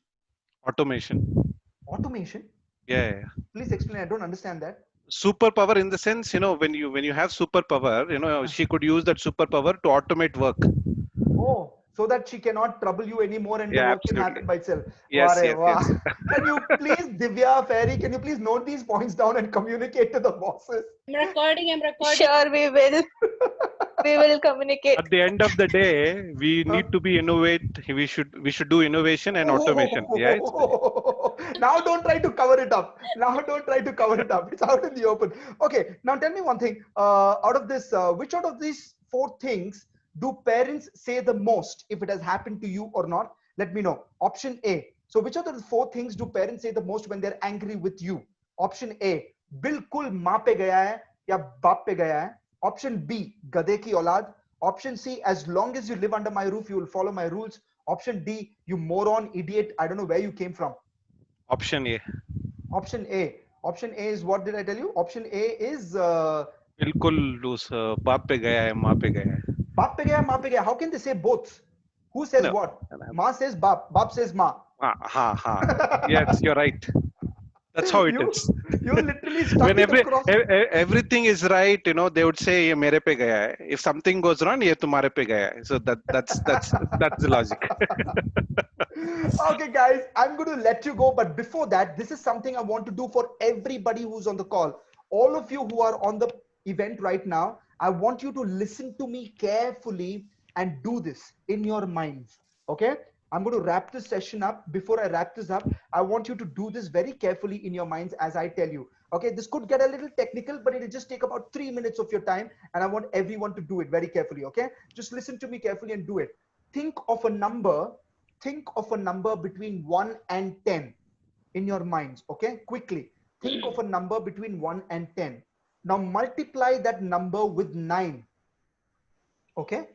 Automation.
Automation?
Yeah.
Please explain. I don't understand that.
Superpower in the sense, when you have superpower, she could use that superpower to automate work.
Oh, so that she cannot trouble you anymore and the work can happen by itself.
Yes.
Can you please, Divya, Fairy, can you please note these points down and communicate to the bosses?
I'm recording.
Sure, we will. We will communicate.
At the end of the day, we need to be innovate. We should do innovation and automation. Yeah.
Now don't try to cover it up. It's out in the open. Okay. Now tell me one thing. Out of this, which out of these 4 things do parents say the most if it has happened to you or not? Let me know. Option A. So which of the 4 things do parents say the most when they're angry with you? Option A. Bilkul maa pe gaya hai ya baap pe gaya hai. Option B. Gade ki aulad. Option C. As long as you live under my roof, you will follow my rules. Option D. You moron, idiot. I don't know where you came from.
Option A.
Option A. Option A is what did I tell you? Option A is
बिल्कुल उस बाप पे गया है माँ पे गया है.
बाप पे गया माँ पे गया. How can they say both? Who says
No.
what? Ma says bap, bap says ma.
Yes, you're right. That's how it is.
You literally stuck
When
it across.
everything is right, you know, they would say ये मेरे पे गया है. If something goes wrong, ये तुम्हारे पे गया है. So that's the logic.
Okay, guys, I'm going to let you go. But before that, this is something I want to do for everybody who's on the call. All of you who are on the event right now, I want you to listen to me carefully and do this in your minds. Okay? I'm going to wrap this session up. Before I wrap this up, I want you to do this very carefully in your minds as I tell you. Okay, this could get a little technical, but it'll just take about 3 minutes of your time. And I want everyone to do it very carefully. Okay, just listen to me carefully and do it. Think of a number between 1 and 10 in your minds. Okay, quickly. Think of a number between 1 and 10. Now multiply that number with 9. Okay,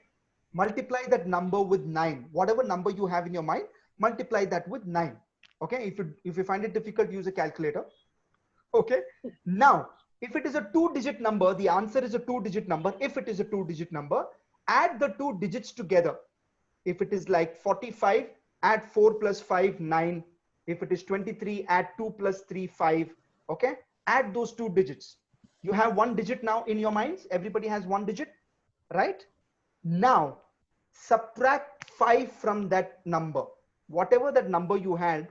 multiply that number with 9. Whatever number you have in your mind, multiply that with 9. Okay, if you find it difficult, use a calculator. Okay, now if it is a 2-digit number, the answer is a 2-digit number. If it is a 2-digit number, add the 2 digits together. If it is like 45, add 4 plus 5, 9. If it is 23, add 2 plus 3, 5. Okay, add those 2 digits. You have 1 digit now in your minds. Everybody has 1 digit, right? Now subtract 5 from that number. Whatever that number you had,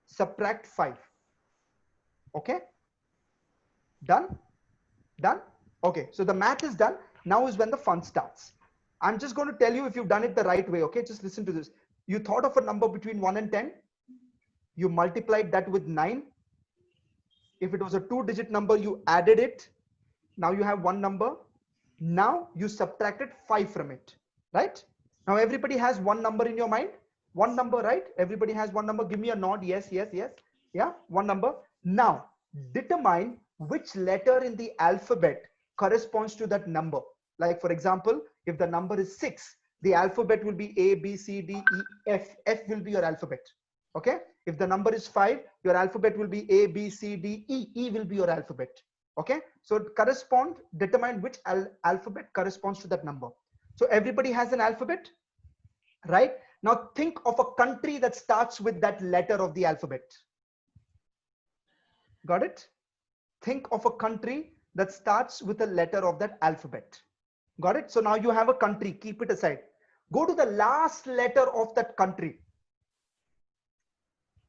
subtract 5. Okay, done? Done? Okay, so the math is done. Now is when the fun starts. I'm just going to tell you if you've done it the right way. Okay, just listen to this. You thought of a number between 1 and 10. You multiplied that with 9. If it was a 2-digit number, you added it. Now you have 1 number. Now you subtracted 5 from it, right? Now everybody has 1 number in your mind. 1 number, right? Everybody has 1 number. Give me a nod. Yes, yes, yes. Yeah, 1 number. Now determine which letter in the alphabet corresponds to that number. Like for example, if the number is 6, the alphabet will be A, B, C, D, E, F. F will be your alphabet. Okay. If the number is 5, your alphabet will be A, B, C, D, E. E will be your alphabet. Okay. So determine which alphabet corresponds to that number. So everybody has an alphabet, right? Now think of a country that starts with that letter of the alphabet. Got it? Think of a country that starts with a letter of that alphabet. Got it? So now you have a country, keep it aside. Go to the last letter of that country.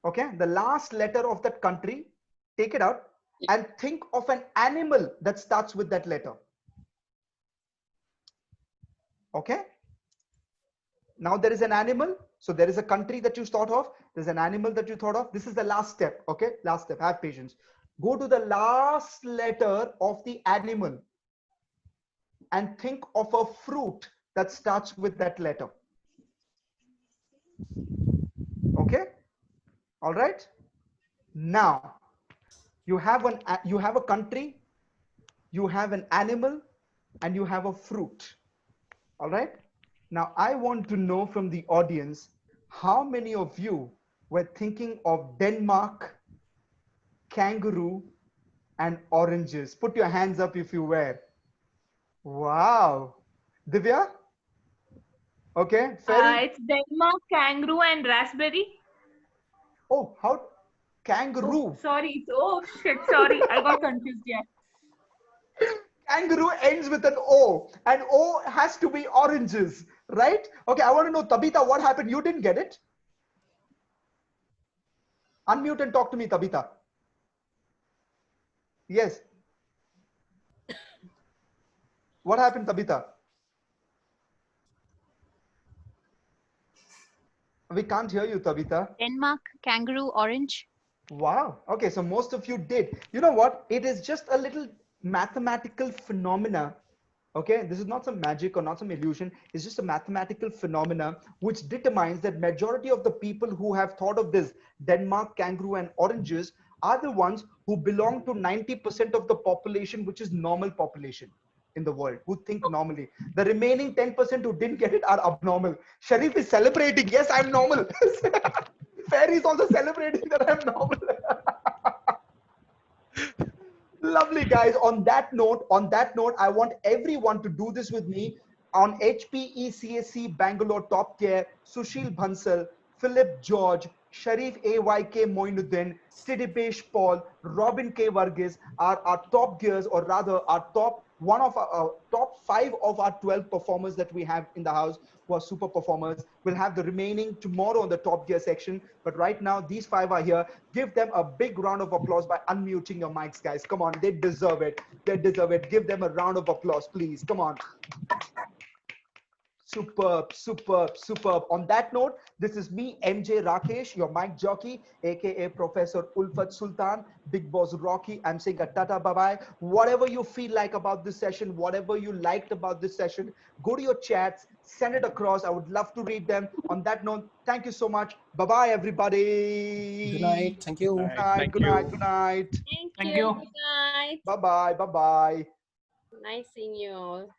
Okay, the last letter of that country, take it out and think of an animal that starts with that letter. Okay. Now there is an animal. So there is a country that you thought of. There's an animal that you thought of. This is the last step. Okay. Last step. Have patience. Go to the last letter of the animal and think of a fruit that starts with that letter. Okay. All right. Now you have a country, you have an animal, and you have a fruit. All right. Now I want to know from the audience, how many of you were thinking of Denmark, kangaroo, and oranges? Put your hands up if you were. Wow. Divya? Okay.
It's Denmark, kangaroo, and raspberry.
Oh, how? Kangaroo.
Oh, sorry. Oh, shit. Sorry. I got confused. Yeah.
Kangaroo ends with an O, and O has to be oranges, right? Okay, I want to know, Tabitha, what happened? You didn't get it? Unmute and talk to me, Tabitha. Yes. What happened, Tabitha? We can't hear you, Tabitha.
Denmark, kangaroo, orange.
Wow. Okay, so most of you did. You know what? It is just a little mathematical phenomena. Okay, this is not some magic or not some illusion. It's just a mathematical phenomena which determines that majority of the people who have thought of this Denmark, kangaroo, and oranges are the ones who belong to 90% of the population, which is normal population in the world, who think normally. The remaining 10% who didn't get it are abnormal. Sharif is celebrating. Yes, I'm normal. Fairy is also celebrating that I'm normal. Lovely, guys. On that note, I want everyone to do this with me. On HPE CSC Bangalore top tier, Sushil Bansal, Philip George, Sharif AYK Moinuddin, Sidipesh Paul, Robin K. Varghese are our top gears, or rather our top top 5 of our 12 performers that we have in the house who are super performers. We'll have the remaining tomorrow on the top gear section. But right now, these 5 are here. Give them a big round of applause by unmuting your mics, guys. Come on, they deserve it. They deserve it. Give them a round of applause, please. Come on. Superb, superb, superb. On that note, this is me, MJ Rakesh, your mic jockey, aka Professor Ulfat Sultan, Big Boss Rocky. I'm saying a tata bye-bye. Whatever you feel like about this session, whatever you liked about this session, go to your chats, send it across. I would love to read them. On that note, thank you so much. Bye-bye, everybody.
Good night. Thank you.
Good night, good night, good night.
Thank you. Good night.
Bye-bye, bye-bye.
Nice seeing you all.